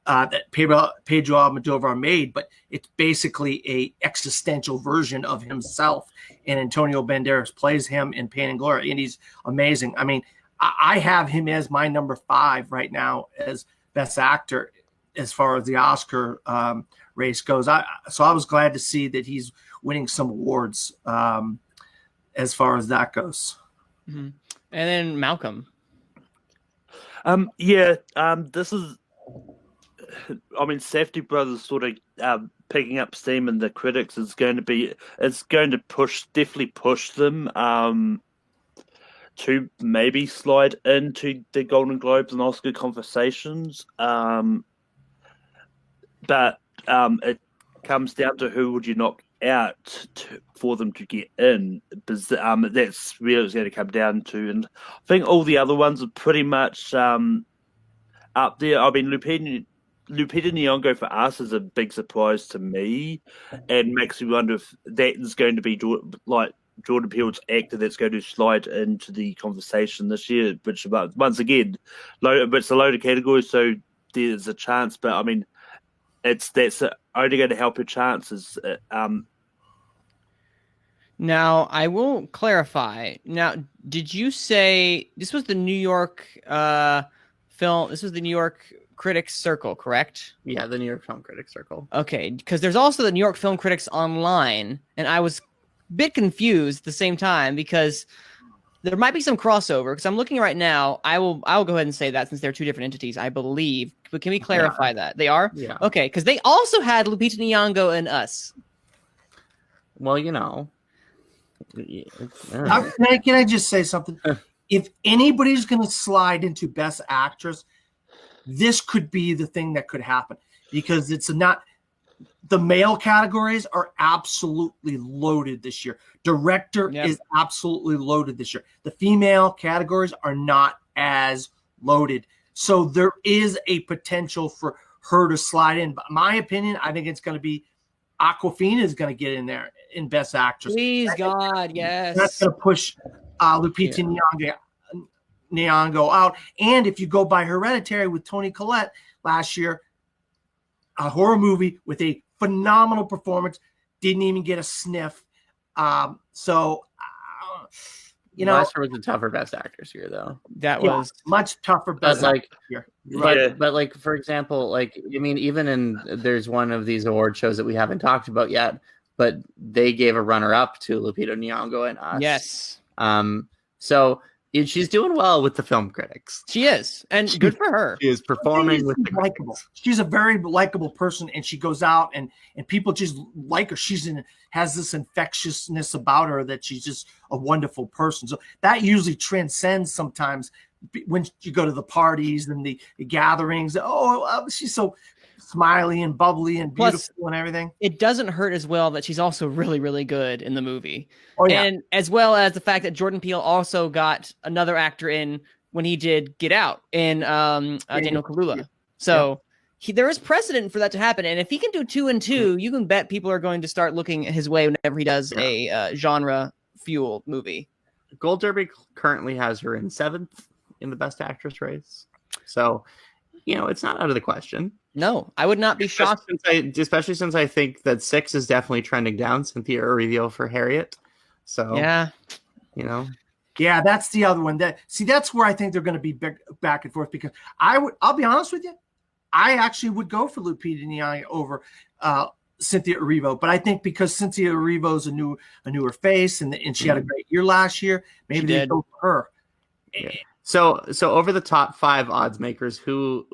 that Pedro Almodovar made, but it's basically a existential version of himself. And Antonio Banderas plays him in Pain and Glory, and he's amazing. I mean, I have him as my number 5 right now as Best Actor as far as the Oscar race goes. So I was glad to see that he's winning some awards as far as that goes. Mm-hmm. And then Malcolm. This is. I mean, Safdie brothers sort of picking up steam in the critics is going to definitely push them to maybe slide into the Golden Globes and Oscar conversations. But it comes down to who would you knock out for them to get in. That's really what's going to come down to. And I think all the other ones are pretty much up there. I mean, Lupita Nyong'o for us is a big surprise to me, and makes me wonder if that is going to be Jordan Peele's actor that's going to slide into the conversation this year. Which, once again, it's a loaded category, so there's a chance. But I mean, that's only going to help your chances. Now, I will clarify. Now, did you say this was the New York film? This was the New York Critics Circle, correct? Yeah, the New York Film Critics Circle. Okay, because there's also the New York Film Critics Online, and I was a bit confused at the same time because there might be some crossover. Because I'm looking right now, I will go ahead and say that since they're 2 different entities, I believe. But can we clarify that they are? Yeah. Okay, because they also had Lupita Nyong'o and Us. Well, Can I just say something? If anybody's going to slide into Best Actress, this could be the thing that could happen, because it's not the male categories are absolutely loaded this year. Director is absolutely loaded this year. The female categories are not as loaded. So there is a potential for her to slide in. But my opinion, I think it's going to be Awkwafina is going to get in there in Best Actress. Please, God, yes. That's going to push Lupita Nyong'o out. And if you go by Hereditary with Toni Collette last year, a horror movie with a phenomenal performance, didn't even get a sniff. Last year was a tougher Best Actress year, though. That was much tougher Best Actress year. But for example, even there's one of these award shows that we haven't talked about yet, but they gave a runner-up to Lupita Nyong'o and Us. Yes. So she's doing well with the film critics. She is, and good for her. She is performing with the likable. She's a very likable person, and she goes out and people just like her. Has this infectiousness about her that she's just a wonderful person. So that usually transcends sometimes when you go to the parties and the gatherings. She's so smiley and bubbly and beautiful and everything. It doesn't hurt as well that she's also really, really good in the movie. Oh, yeah. And as well as the fact that Jordan Peele also got another actor in when he did Get Out in Daniel Kaluuya. So there is precedent for that to happen. And if he can do 2 and 2, you can bet people are going to start looking his way whenever he does a genre-fueled movie. Gold Derby currently has her in 7th in the Best Actress race. So, it's not out of the question. No, I would not be shocked. Especially since I think that 6 is definitely trending down. Cynthia Erivo for Harriet. So, Yeah, that's the other one. That's where I think they're going to be back and forth because I'll be honest with you, I actually would go for Lupita Nyong'o over Cynthia Erivo, but I think because Cynthia Erivo's a newer face and she had a great year last year, maybe they go for her. Yeah. So over the top 5 odds makers, who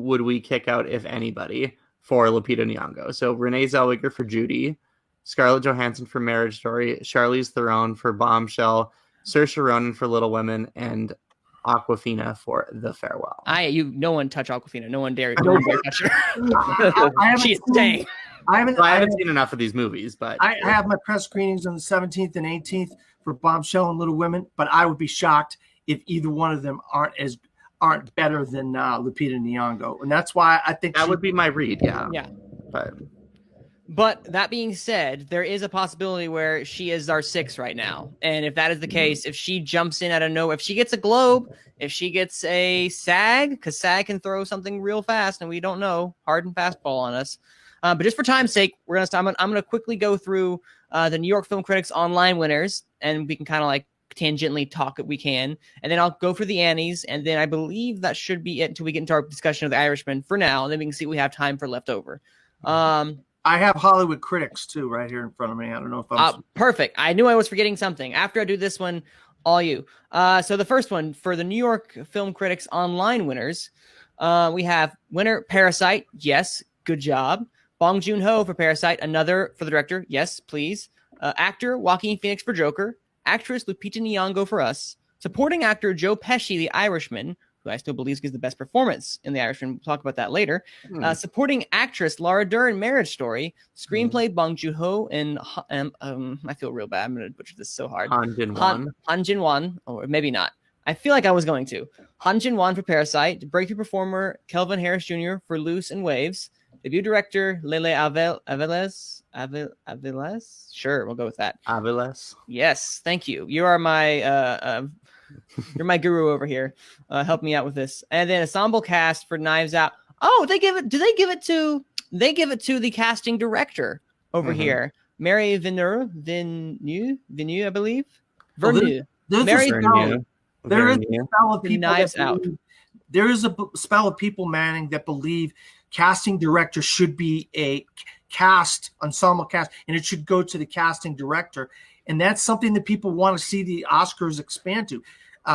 would we kick out if anybody for Lupita Nyong'o? So Renee Zellweger for Judy, Scarlett Johansson for Marriage Story, Charlize Theron for Bombshell, Saoirse Ronan for Little Women, and Awkwafina for The Farewell. No one touch Awkwafina. No one dare touch her. She's staying. I haven't seen enough of these movies, but I have my press screenings on the 17th and 18th for Bombshell and Little Women. But I would be shocked if either one of them aren't better than Lupita Nyong'o, and that's why I think that would be my read. Yeah. But that being said, there is a possibility where she is our 6 right now. And if that is the case, if she jumps in out of nowhere, if she gets a Globe, if she gets a SAG, because SAG can throw something real fast and we don't know, hard and fastball on us. But just for time's sake, I'm gonna quickly go through the New York Film Critics online winners, and we can kind of like tangentially talk if we can. And then I'll go for the Annies, and then I believe that should be it until we get into our discussion of the Irishman for now, and then we can see what we have time for leftover. I have Hollywood Critics too right here in front of me. I don't know if I'm perfect. I knew I was forgetting something. After I do this one, all you. So the first one for the New York Film Critics online winners, we have winner Parasite. Yes, good job. Bong Joon-ho for Parasite. Another for the director. Yes, please. Actor Joaquin Phoenix for Joker. Actress Lupita Nyong'o for Us. Supporting actor Joe Pesci, The Irishman, who I still believe gives the best performance in The Irishman. We'll talk about that later. Supporting actress Laura Dern, Marriage Story. Screenplay Bong Joon-ho and I feel real bad. I'm going to butcher this so hard. Han Jin-won, or maybe not. I feel like I was going to. Han Jin-won for Parasite. Breakthrough performer Kelvin Harris Jr. for Loose and Waves. Debut director Lele Aviles. Sure, we'll go with that. Aviles. Yes, thank you. You are my you're my guru over here. Help me out with this. And then ensemble cast for Knives Out. Oh, they give it to the casting director over here. Mary Venue, I believe. Vernieu. There is a spell of people Knives Out. There is a spell of people, Manning, that believe casting director should be a ensemble cast, and it should go to the casting director. And that's something that people want to see the Oscars expand to.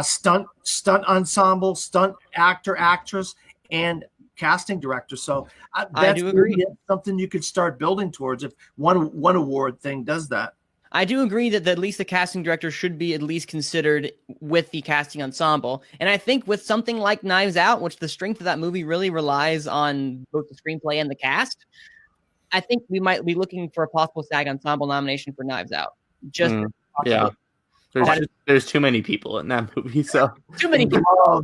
Stunt ensemble, stunt actor, actress, and casting director. So I do agree. That's something you could start building towards if one award thing does that. I do agree that at least the casting director should be at least considered with the casting ensemble. And I think with something like Knives Out, which the strength of that movie really relies on both the screenplay and the cast, I think we might be looking for a possible SAG ensemble nomination for Knives Out. There's too many people in that movie, so too many people.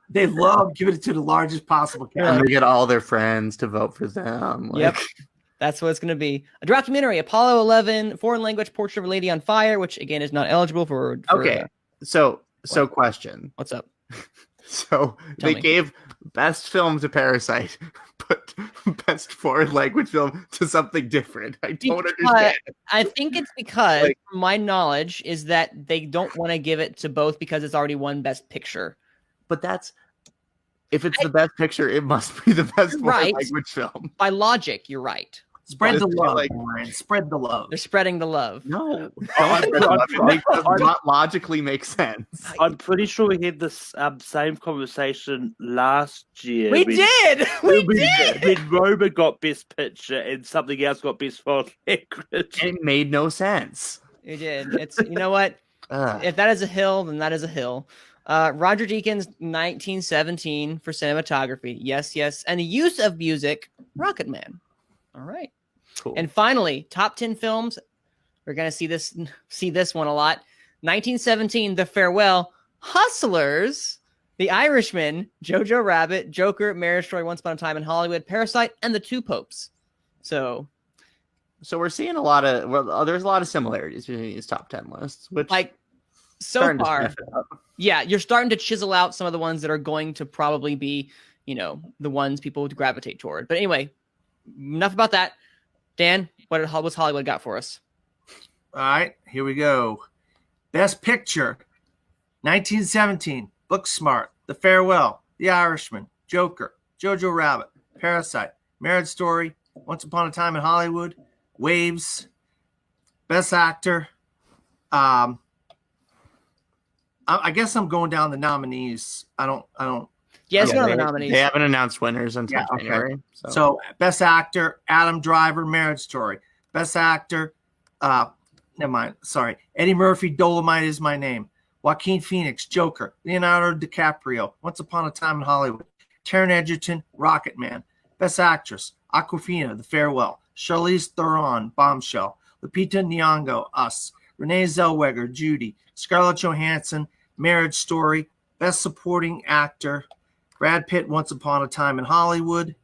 They love giving it to the largest possible cast. And they get all their friends to vote for them. Yep. That's what it's going to be. A documentary, Apollo 11, foreign language portrait of a lady on fire, which again is not eligible for okay. So question. What's up? So they gave best film to Parasite, but best foreign language film to something different. I don't understand. I think it's because my knowledge is that they don't want to give it to both because it's already won Best Picture. But if it's the best picture, it must be the best foreign language film. By logic, you're right. Spread the love, Ryan. Spread the love. They're spreading the love. No, it does not logically make sense. I'm pretty sure we had this same conversation last year. We did. When Roma got Best Picture and something else got Best Foreign Language. It made no sense. It did. It's you know what? If that is a hill, then that is a hill. Roger Deakins, 1917 for cinematography. Yes. And the use of music, Rocket Man. All right. Cool. And finally, top 10 films. We're going to see this one a lot. 1917, The Farewell, Hustlers, The Irishman, Jojo Rabbit, Joker, Marriage Story, Once Upon a Time in Hollywood, Parasite, and The Two Popes. So we're seeing there's a lot of similarities between these top 10 lists, which so far, yeah, you're starting to chisel out some of the ones that are going to probably be, the ones people would gravitate toward. But anyway, enough about that. Dan, what's Hollywood got for us? All right, here we go. Best Picture. 1917, Booksmart, The Farewell, The Irishman, Joker, Jojo Rabbit, Parasite, Marriage Story, Once Upon a Time in Hollywood, Waves, Best Actor. I guess I'm going down the nominees. I don't. Yeah, it's one of the nominees. They haven't announced winners until Yeah, okay. January. So Best Actor, Adam Driver, Marriage Story. Best Actor, never mind. Sorry, Eddie Murphy, Dolomite Is My Name. Joaquin Phoenix, Joker. Leonardo DiCaprio, Once Upon a Time in Hollywood. Taron Egerton, Rocket Man. Best Actress, Awkwafina, The Farewell. Charlize Theron, Bombshell. Lupita Nyong'o, Us. Renee Zellweger, Judy. Scarlett Johansson, Marriage Story. Best Supporting Actor, Brad Pitt, Once Upon a Time in Hollywood.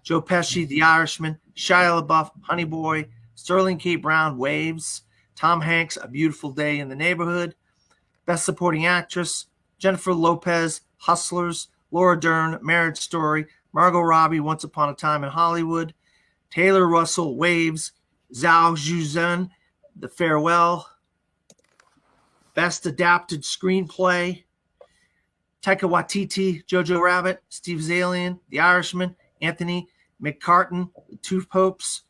Joe Pesci, The Irishman. Shia LaBeouf, Honey Boy. Sterling K. Brown, Waves. Tom Hanks, A Beautiful Day in the Neighborhood. Best Supporting Actress, Jennifer Lopez, Hustlers. Laura Dern, Marriage Story. Margot Robbie, Once Upon a Time in Hollywood. Taylor Russell, Waves. Zhao Zhuzhen, The Farewell. Best Adapted Screenplay, Taika Waititi, Jojo Rabbit. Steve Zalian, The Irishman. Anthony McCartan, The Two Popes.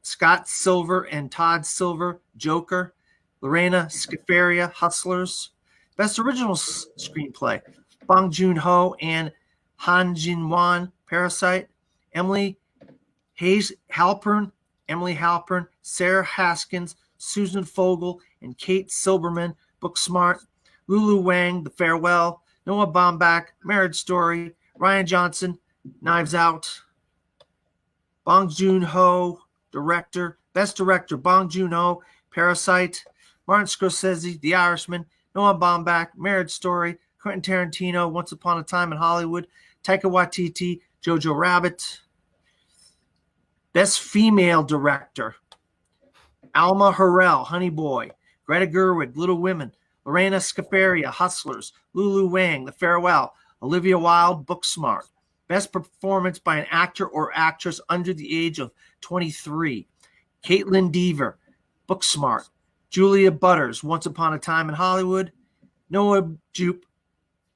Scott Silver and Todd Silver, Joker. Lorena Scafaria, Hustlers. Best Original Screenplay, Bong Joon-ho and Han Jin-won, Parasite. Emily Halpern, Sarah Haskins, Susan Fogel, and Kate Silberman, Booksmart. Lulu Wang, The Farewell. Noah Baumbach, Marriage Story. Ryan Johnson, Knives Out. Bong Joon-ho, Director. Best Director, Bong Joon-ho, Parasite. Martin Scorsese, The Irishman. Noah Baumbach, Marriage Story. Quentin Tarantino, Once Upon a Time in Hollywood. Taika Waititi, Jojo Rabbit. Best Female Director, Alma Harrell, Honey Boy. Greta Gerwig, Little Women. Lorena Scafaria, Hustlers. Lulu Wang, The Farewell. Olivia Wilde, Booksmart. Best Performance by an Actor or Actress under the age of 23, Caitlin Dever, Booksmart. Julia Butters, Once Upon a Time in Hollywood. Noah Jupe,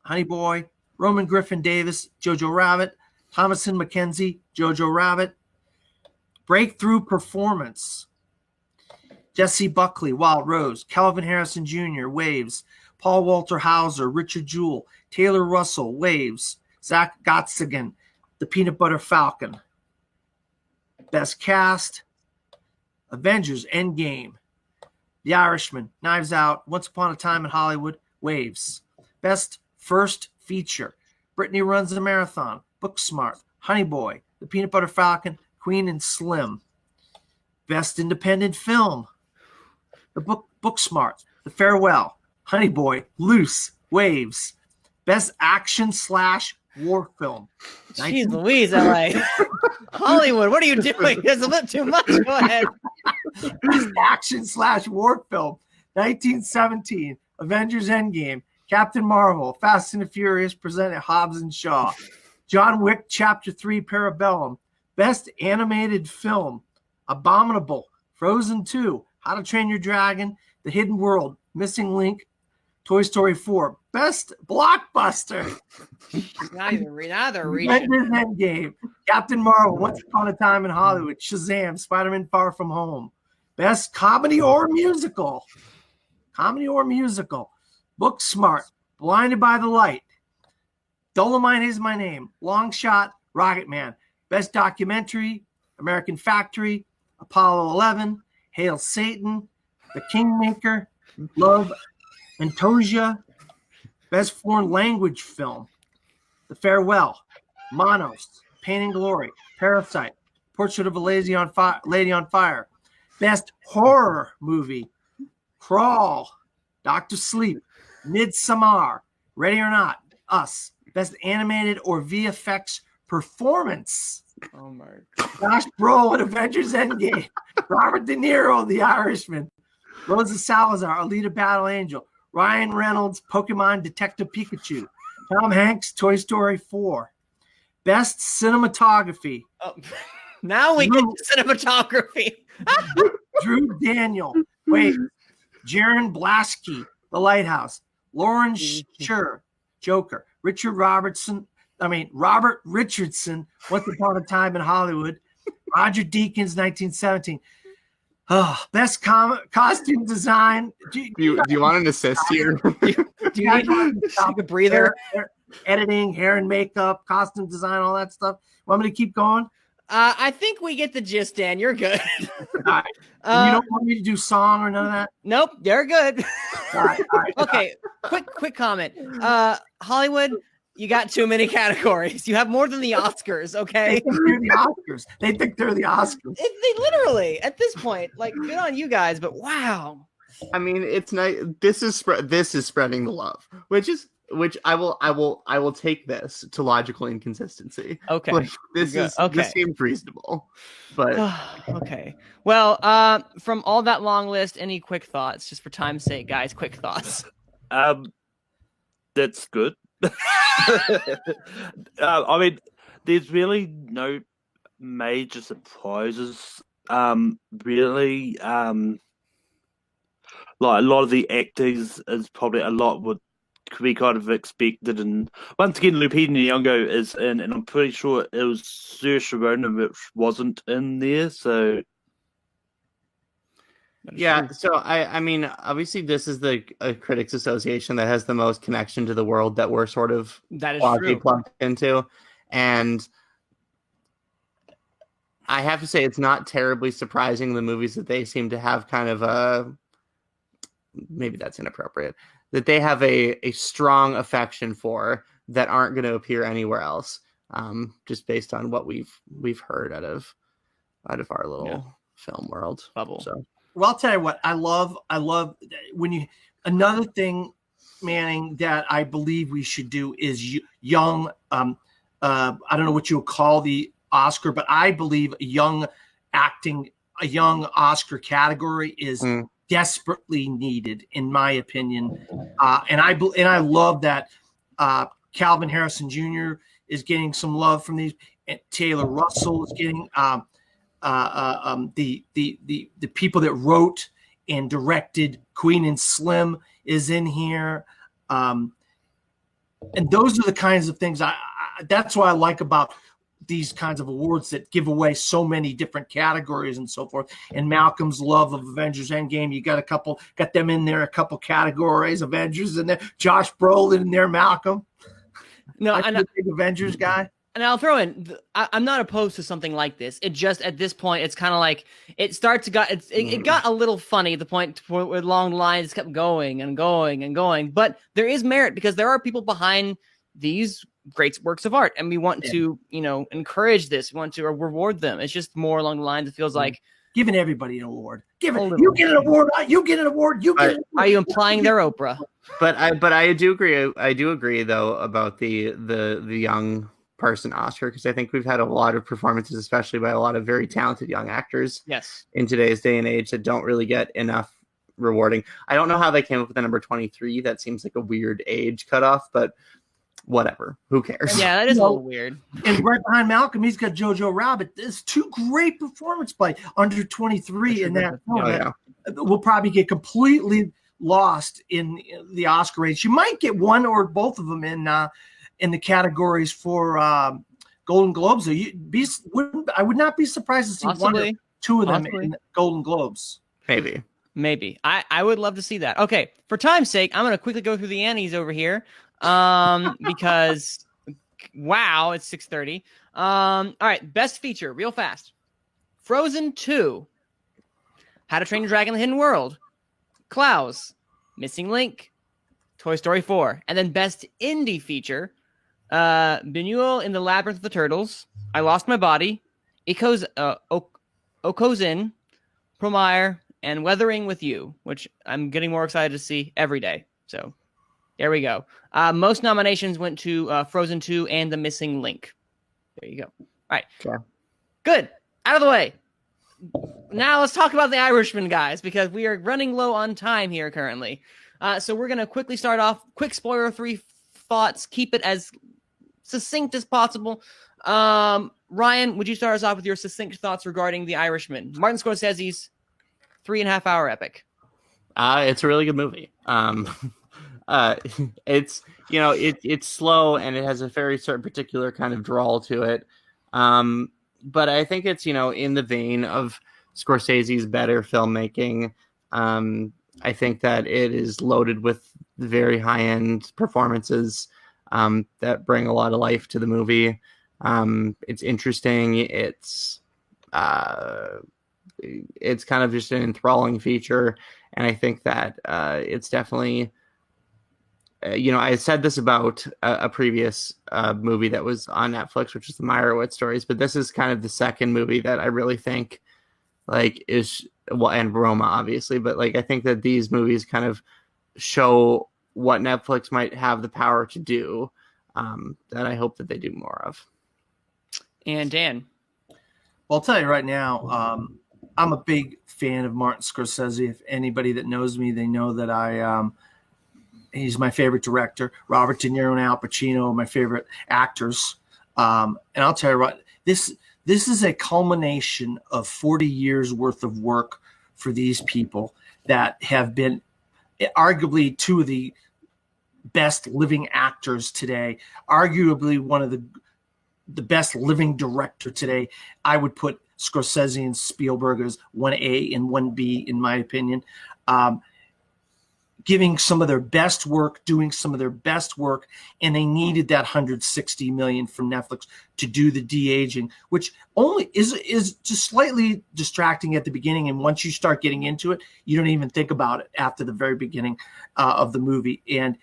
Honey Boy. Roman Griffin Davis, Jojo Rabbit. Thomasin McKenzie, Jojo Rabbit. Breakthrough Performance, Jesse Buckley, Wild Rose. Calvin Harrison Jr., Waves. Paul Walter Hauser, Richard Jewell. Taylor Russell, Waves. Zach Gottsagen, The Peanut Butter Falcon. Best Cast, Avengers Endgame. The Irishman, Knives Out, Once Upon a Time in Hollywood, Waves. Best First Feature, Brittany Runs a Marathon, Booksmart. Honey Boy, The Peanut Butter Falcon, Queen and Slim. Best Independent Film, Booksmart. The Farewell, Honey Boy, Loose, Waves. Best Action / War Film. Jeez Louise, LA. Hollywood, what are you doing? There's a little too much. Go ahead. Best Action / War Film. 1917, Avengers Endgame. Captain Marvel, Fast and the Furious present at Hobbs and Shaw. John Wick Chapter 3, Parabellum. Best Animated Film, Abominable, Frozen 2, How to Train Your Dragon, The Hidden World, Missing Link, Toy Story 4. Best Blockbuster, Neither reaching. Avengers Endgame, Captain Marvel, Once Upon a Time in Hollywood, Shazam, Spider-Man Far From Home. Best Comedy or Musical, Booksmart, Blinded by the Light, Dolomite Is My Name, Long Shot, Rocket Man. Best Documentary, American Factory, Apollo 11, Hail Satan, The Kingmaker, Love Antosia. Best Foreign Language Film, The Farewell, Monos, Pain and Glory, Parasite, Portrait of a Lady on Fire. Best Horror Movie, Crawl, Dr. Sleep, Midsommar, Ready or Not, Us. Best Animated or VFX Performance, Oh my Josh Brolin, Avengers Endgame. Robert De Niro, The Irishman. Rosa Salazar, Alita Battle Angel. Ryan Reynolds, Pokemon Detective Pikachu. Tom Hanks, Toy Story 4. Best Cinematography, Oh, now we get to cinematography. Drew Daniel. Jaron Blasky, The Lighthouse. Lauren Scher, Joker, Robert Richardson, Once Upon a Time in Hollywood, Roger Deakins, 1917. Oh, best costume design. Do you want an assist here? Do you need to take a breather? Editing, hair and makeup, costume design, all that stuff. Want me to keep going? I think we get the gist, Dan. You're good. All right. You don't want me to do song or none of that? Nope, they're good. All right. Okay, quick comment. Hollywood, you got too many categories. You have more than the Oscars, okay? They think they're the Oscars. They literally, at this point, like, good on you guys, but wow. I mean, it's nice. This is spreading the love, which I will take this to logical inconsistency. Okay. Like, this seems reasonable. But okay. Well, from all that long list, any quick thoughts, just for time's sake, guys, quick thoughts. That's good. I mean, there's really no major surprises. Really, like a lot of the actors is probably a lot what we kind of expected, and once again, Lupita Nyong'o is in, and I'm pretty sure it was Saoirse Ronan which wasn't in there. So yeah, so I mean, obviously, this is the Critics Association that has the most connection to the world that we're sort of plugged into, and I have to say it's not terribly surprising the movies that they seem to have kind of a, maybe that's inappropriate, that they have a strong affection for that aren't going to appear anywhere else, just based on what we've heard out of our little film world bubble. So. Well, I'll tell you what, I love when another thing, Manning, that I believe we should do is young. I don't know what you'll call the Oscar, but I believe a young Oscar category is desperately needed, in my opinion. And I love that Calvin Harrison Jr. is getting some love from these. And Taylor Russell is getting the people that wrote and directed Queen and Slim is in here. And those are the kinds of things that's what I like about these kinds of awards that give away so many different categories and so forth. And Malcolm's love of Avengers Endgame, you got them in there, a couple categories, Avengers in there, Josh Brolin in there, Malcolm. No, I'm a big Avengers guy. And I'll throw in, I'm not opposed to something like this. It just, at this point, it's kind of like, it got a little funny at the point where long lines kept going and going and going. But there is merit because there are people behind these great works of art. And we want to, encourage this. We want to reward them. It's just more along the lines, it feels like. Giving everybody an award. You get an award. You get an award. You get an award. Are you implying they're Oprah? But I do agree. I do agree, though, about the young person Oscar, because I think we've had a lot of performances, especially by a lot of very talented young actors in today's day and age, that don't really get enough rewarding. I don't know how they came up with the number 23. That seems like a weird age cutoff, but whatever. Who cares? Yeah, that is a little weird. And right behind Malcolm, he's got Jojo Rabbit. There's two great performances by under 23 in that film. We'll probably get completely lost in the Oscar race. You might get one or both of them in the categories for Golden Globes. So I would not be surprised to see one or two of them in the Golden Globes. Maybe. I would love to see that. Okay, for time's sake, I'm going to quickly go through the Annies over here because, wow, it's 6:30. All right, best feature, real fast. Frozen 2, How to Train Your Dragon: The Hidden World, Klaus, Missing Link, Toy Story 4, and then best indie feature, Benuel in the Labyrinth of the Turtles, I Lost My Body, Okozin, Promire, and Weathering with You, which I'm getting more excited to see every day. So there we go. Most nominations went to Frozen 2 and The Missing Link. There you go. All right. Sure. Good. Out of the way. Now let's talk about The Irishman, guys, because we are running low on time here currently. So we're going to quickly start off. Quick spoiler 3 thoughts. Keep it as succinct as possible. Ryan, would you start us off with your succinct thoughts regarding The Irishman? Martin Scorsese's 3.5 hour epic. It's a really good movie. It's it's slow and it has a very certain particular kind of drawl to it. But I think it's in the vein of Scorsese's better filmmaking. I think that it is loaded with very high end performances that bring a lot of life to the movie. It's interesting. It's kind of just an enthralling feature, and I think that it's definitely. I said this about a previous movie that was on Netflix, which is the Meyerowitz stories, but this is kind of the second movie that I really think is and Roma obviously, but I think that these movies kind of show what Netflix might have the power to do, that I hope that they do more of. And Dan? Well, I'll tell you right now, I'm a big fan of Martin Scorsese. If anybody that knows me, they know that he's my favorite director. Robert De Niro and Al Pacino are my favorite actors. And I'll tell you what, this is a culmination of 40 years worth of work for these people that have been arguably two of the best living actors today, arguably one of the best living director today. I would put Scorsese and Spielberg as 1A and 1B in my opinion. Giving some of their best work, doing some of their best work, and they needed that $160 million from Netflix to do the de-aging, which only is just slightly distracting at the beginning. And once you start getting into it, you don't even think about it after the very beginning of the movie. And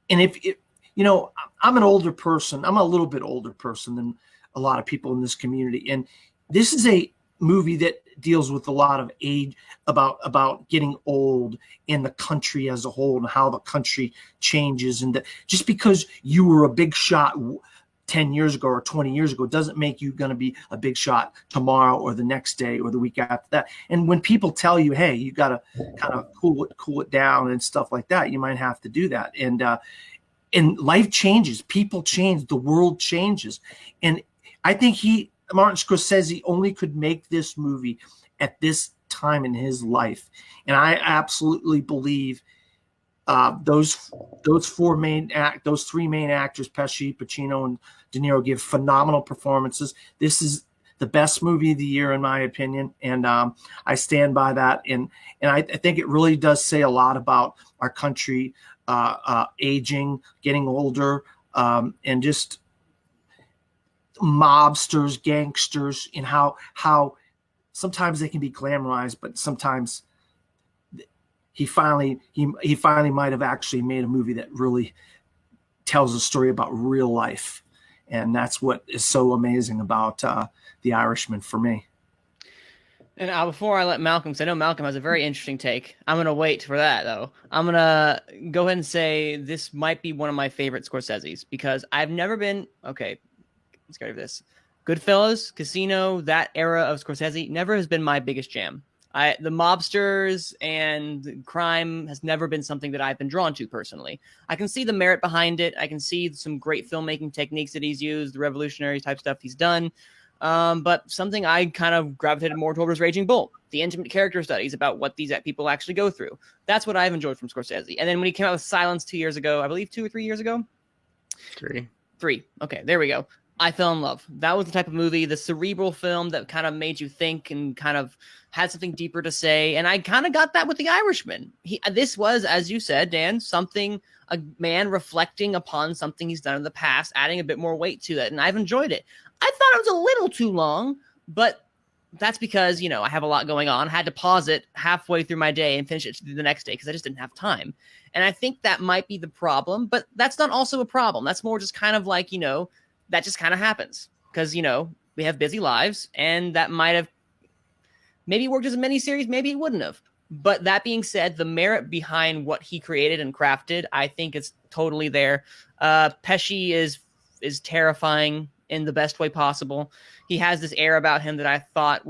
if I'm an older person, I'm a little bit older person than a lot of people in this community, and this is a movie that deals with a lot of age, about getting old in the country as a whole and how the country changes. And just because you were a big shot 10 years ago or 20 years ago doesn't make you going to be a big shot tomorrow or the next day or the week after that. And when people tell you, hey, you got to kind of cool it down and stuff like that, you might have to do that. And life changes, people change, the world changes. And I think Martin Scorsese only could make this movie at this time in his life. And I absolutely believe those three main actors, Pesci, Pacino, and De Niro, give phenomenal performances. This is the best movie of the year, in my opinion. And I stand by that. And I think it really does say a lot about our country aging, getting older, and just mobsters, gangsters, and how sometimes they can be glamorized, but sometimes he finally might have actually made a movie that really tells a story about real life. And that's what is so amazing about The Irishman for me. And before I let Malcolm, because I know Malcolm has a very interesting take, I'm going to wait for that, though. I'm going to go ahead and say this might be one of my favorite Scorsese's, because I've never been, okay, let's go over this. Goodfellas, Casino, that era of Scorsese never has been my biggest jam. The mobsters and crime has never been something that I've been drawn to personally. I can see the merit behind it. I can see some great filmmaking techniques that he's used, the revolutionary type stuff he's done. But something I kind of gravitated more toward was Raging Bull, the intimate character studies about what these people actually go through. That's what I've enjoyed from Scorsese. And then when he came out with Silence 2 years ago, I believe 2 or 3 years ago? Three. Okay, there we go. I fell in love. That was the type of movie, the cerebral film that kind of made you think and kind of had something deeper to say. And I kind of got that with The Irishman. This was, as you said, Dan, a man reflecting upon something he's done in the past, adding a bit more weight to it. And I've enjoyed it. I thought it was a little too long, but that's because, I have a lot going on. I had to pause it halfway through my day and finish it the next day because I just didn't have time. And I think that might be the problem, but that's not also a problem. That's more just kind of like, that just kind of happens because, we have busy lives, and that might have maybe worked as a miniseries, maybe it wouldn't have. But that being said, the merit behind what he created and crafted, I think is totally there. Pesci is terrifying in the best way possible. He has this air about him that I thought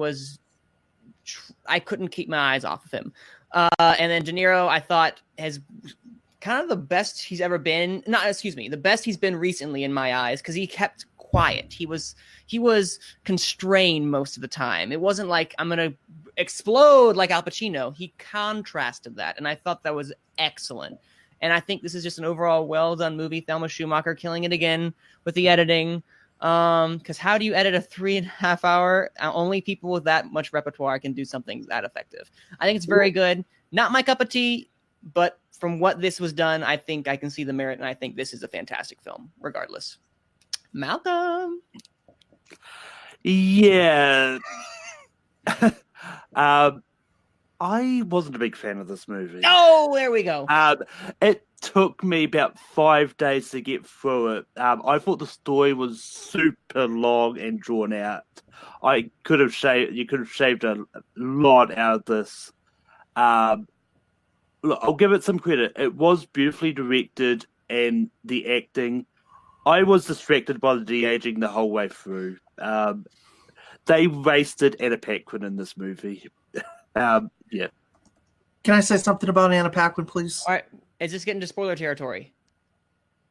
I couldn't keep my eyes off of him. And then De Niro, I thought has kind of the best he's ever been. The best he's been recently in my eyes, because he kept quiet. He was constrained most of the time. It wasn't like I'm going to explode like Al Pacino. He contrasted that, and I thought that was excellent. And I think this is just an overall well done movie. Thelma Schumacher killing it again with the editing. Because how do you edit a 3.5 hour? Only people with that much repertoire can do something that effective. I think it's very good. Not my cup of tea, but from what this was done, I think I can see the merit, and I think this is a fantastic film, regardless. Malcolm. Yeah. I wasn't a big fan of this movie. Oh, there we go. It took me about 5 days to get through it. I thought the story was super long and drawn out. You could have shaved a lot out of this. Look, I'll give it some credit. It was beautifully directed, and the acting. I was distracted by the de-aging the whole way through. They wasted Anna Paquin in this movie. Yeah. Can I say something about Anna Paquin, please? All right. Is this getting to spoiler territory?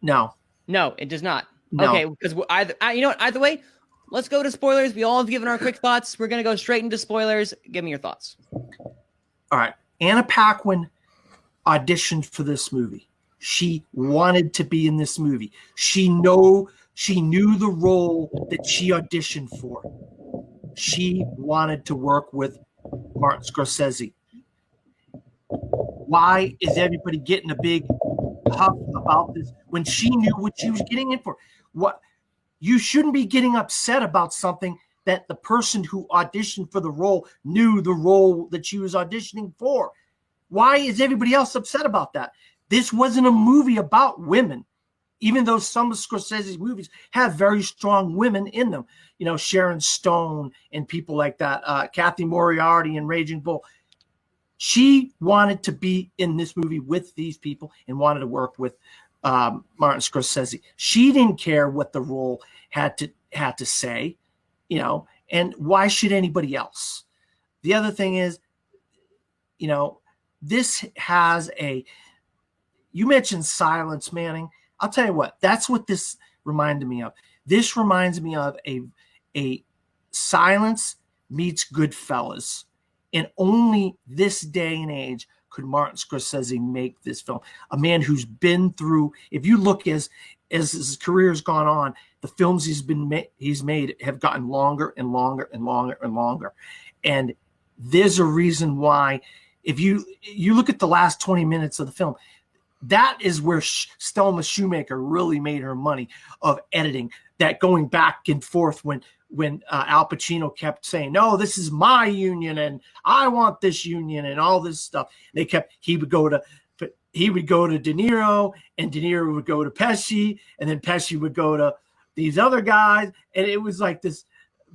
No. No, it does not. No. Okay, because you know what? Either way, let's go to spoilers. We all have given our quick thoughts. We're going to go straight into spoilers. Give me your thoughts. All right. Anna Paquin auditioned for this movie. She wanted to be in this movie. She knew the role that she auditioned for. She wanted to work with Martin Scorsese. Why is everybody getting a big huff about this when she knew what she was getting in for? What you shouldn't be getting upset about something that the person who auditioned for the role knew the role that she was auditioning for. Why is everybody else upset about that? This wasn't a movie about women, even though some of Scorsese's movies have very strong women in them. You know, Sharon Stone and people like that, Kathy Moriarty and Raging Bull. She wanted to be in this movie with these people and wanted to work with Martin Scorsese. She didn't care what the role had to say, you know, and why should anybody else? The other thing is, you know, this has you mentioned silence, Manning. I'll tell you what, that's what this reminded me of. This reminds me of a Silence meets Goodfellas. And only this day and age could Martin Scorsese make this film. A man who's been through, if you look as his career has gone on, the films he's made have gotten longer and longer and longer and longer. And there's a reason why, if you look at the last 20 minutes of the film, that is where Thelma Schumacher really made her money of editing, that going back and forth when Al Pacino kept saying, no, this is my union and I want this union and all this stuff. He would go to De Niro, and De Niro would go to Pesci, and then Pesci would go to these other guys. And it was like this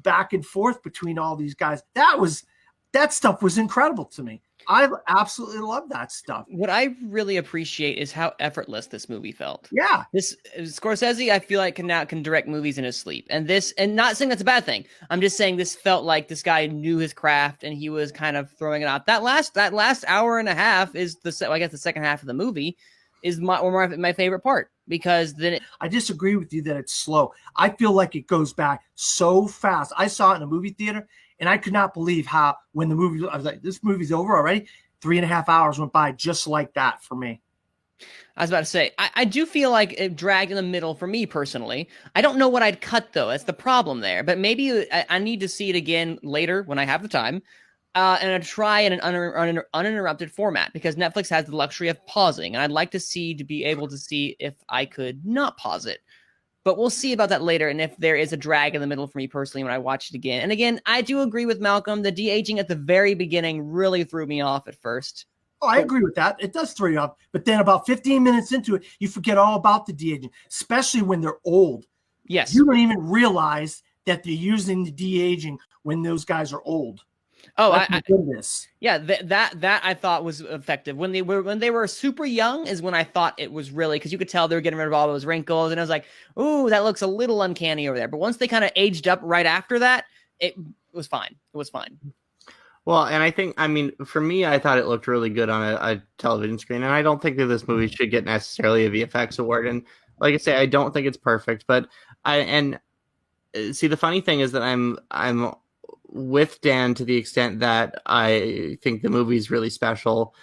back and forth between all these guys. That stuff was incredible to me. I absolutely love that stuff. What I really appreciate is how effortless this movie felt. Yeah. This Scorsese, I feel like can direct movies in his sleep. And not saying that's a bad thing. I'm just saying this felt like this guy knew his craft and he was kind of throwing it out. That last hour and a half is the second half of the movie is my favorite part, because then I disagree with you that it's slow. I feel like it goes back so fast. I saw it in a movie theater, and I could not believe how I was like, this movie's over already. 3.5 hours went by just like that for me. I was about to say, I do feel like it dragged in the middle for me personally. I don't know what I'd cut, though. That's the problem there. But maybe I need to see it again later when I have the time. And I'd try in an uninterrupted format, because Netflix has the luxury of pausing. And I'd like to be able to see if I could not pause it. But we'll see about that later, and if there is a drag in the middle for me personally when I watch it again. And again, I do agree with Malcolm. The de-aging at the very beginning really threw me off at first. Oh, I agree with that. It does throw you off. But then about 15 minutes into it, you forget all about the de-aging, especially when they're old. Yes. You don't even realize that they're using the de-aging when those guys are old. Oh, yeah, that I thought was effective. When they were super young is when I thought it was really, because you could tell they were getting rid of all those wrinkles, and I was like, ooh, that looks a little uncanny over there. But once they kind of aged up right after that, it was fine. It was fine. Well, and I think, I mean, for me, I thought it looked really good on a television screen, and I don't think that this movie should get necessarily a VFX award. And like I say, I don't think it's perfect, but see, the funny thing is that I'm with Dan to the extent that I think the movie is really special.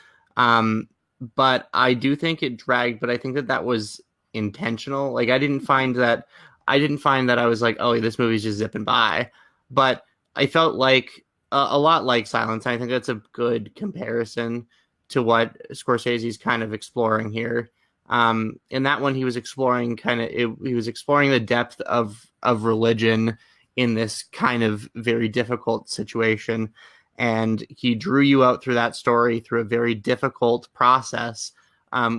but I do think it dragged. But I think that was intentional. Like I didn't find that I was like, oh, this movie's just zipping by. But I felt like a lot like Silence. I think that's a good comparison to what Scorsese's kind of exploring here. In that one, he was exploring the depth of religion in this kind of very difficult situation. And he drew you out through that story through a very difficult process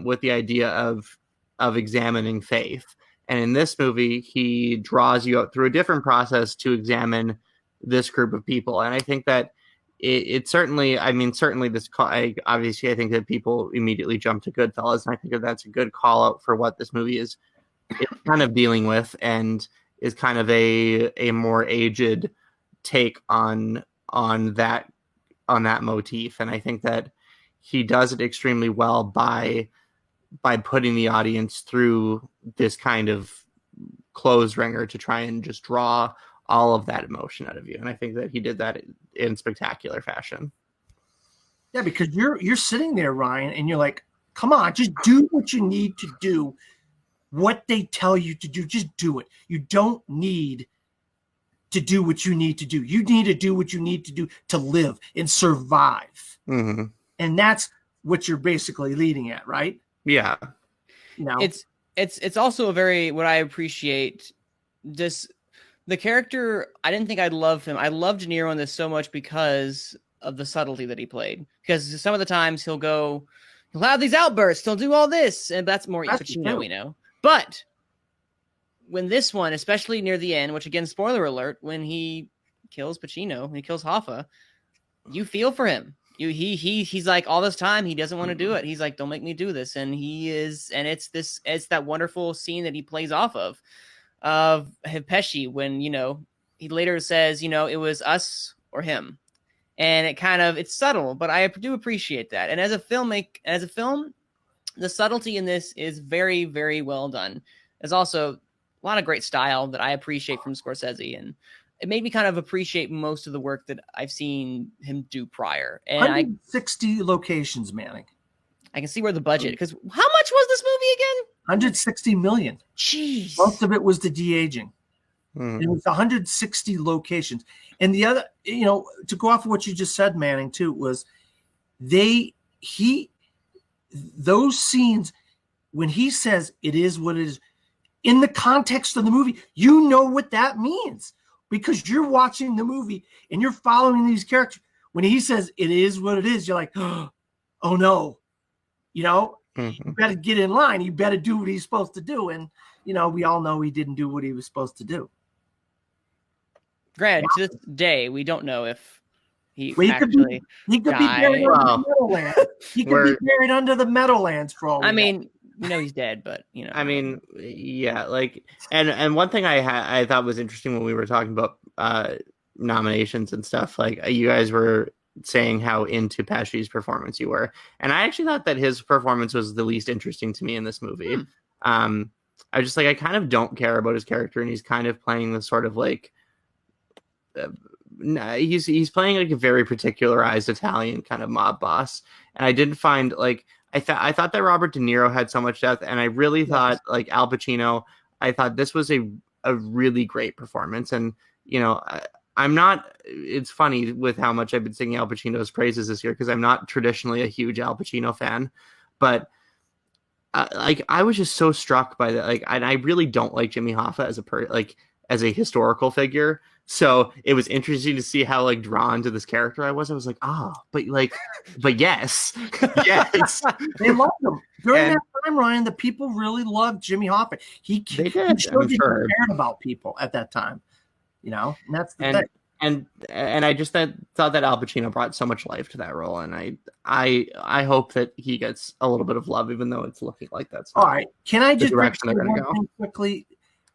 with the idea of examining faith. And in this movie, he draws you out through a different process to examine this group of people. And I think that it certainly, obviously I think that people immediately jump to Goodfellas. And I think that that's a good call out for what this movie is kind of dealing with, and is kind of a more aged take on that motif. And I think that he does it extremely well by putting the audience through this kind of clothes wringer to try and just draw all of that emotion out of you. And I think that he did that in spectacular fashion. Yeah, because you're sitting there, Ryan, and you're like, come on, just do what you need to do. What they tell you to do, just do it. You don't need to do what you need to do. You need to do what you need to do to live and survive. Mm-hmm. And that's what you're basically leading at, right? Yeah. It's also a very, what I appreciate, the character, I didn't think I'd love him. I love De Niro in this so much because of the subtlety that he played. Because some of the times he'll have these outbursts, he'll do all this, and that's more Pacino, we know. But when this one, especially near the end, which again, spoiler alert, when he kills Pacino, when he kills Hoffa, you feel for him. He's like, all this time he doesn't want to do it. He's like, don't make me do this. And it's that wonderful scene that he plays off of Pesci when, he later says, it was us or him. And it's subtle, but I do appreciate that. And as a film, the subtlety in this is very, very well done. There's also a lot of great style that I appreciate from Scorsese, and it made me kind of appreciate most of the work that I've seen him do prior. And 160 locations, Manning. I can see where the budget, because how much was this movie again? 160 million. Jeez. Most of it was the de-aging. It was 160 locations. And the other, to go off of what you just said, Manning, too, was those scenes, when he says it is what it is, in the context of the movie, you know what that means, because you're watching the movie and you're following these characters. When he says it is what it is, you're like, oh no, you better get in line. You better do what he's supposed to do. And, we all know he didn't do what he was supposed to do. Granted, to this day, we don't know if he could actually be buried under the Meadowlands. He could be buried under the Meadowlands for all we know. He's dead, but yeah, like, and one thing I thought was interesting when we were talking about nominations and stuff, like you guys were saying how into Pesci's performance you were, and I actually thought that his performance was the least interesting to me in this movie. I was just like, I kind of don't care about his character, and he's kind of playing this sort of like he's playing like a very particularized Italian kind of mob boss, and I didn't find like I thought that Robert De Niro had so much depth, and I really thought like Al Pacino, I thought this was a really great performance. And I'm not, it's funny with how much I've been singing Al Pacino's praises this year, because I'm not traditionally a huge Al Pacino fan, but I was just so struck by that. Like, and I really don't like Jimmy Hoffa as a historical figure. So it was interesting to see how like drawn to this character I was. I was like, but yes, yes. They loved him. During that time, Ryan, the people really loved Jimmy Hoffa. He showed he cared about people at that time. And that's the thing. And I just thought that Al Pacino brought so much life to that role, and I hope that he gets a little bit of love, even though it's looking like that's all right. Can I just direction they're going to go quickly?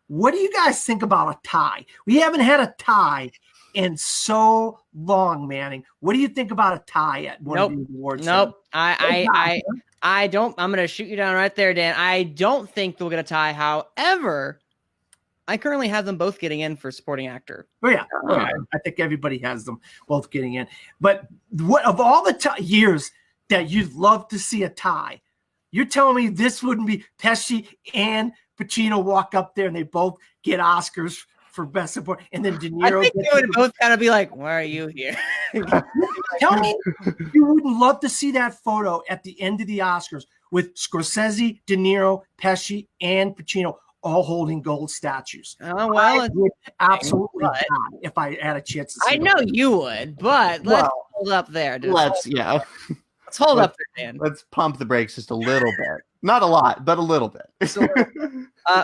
What do you guys think about a tie? We haven't had a tie in so long, Manning. What do you think about a tie at one of these awards? Nope. I don't. I'm going to shoot you down right there, Dan. I don't think they'll get a tie. However, I currently have them both getting in for supporting actor. Oh yeah. I think everybody has them both getting in. But what of all the years that you'd love to see a tie. You're telling me this wouldn't be Pesci and Pacino walk up there and they both get Oscars for best support, and then De Niro. I think they would both kind of be like, "Why are you here?" Tell me, you wouldn't love to see that photo at the end of the Oscars with Scorsese, De Niro, Pesci, and Pacino all holding gold statues. Oh well, I would absolutely die if I had a chance to see I know you would, but let's hold up there. Dude. Let's hold up there, Dan. Let's pump the brakes just a little bit. Not a lot, but a little bit. So,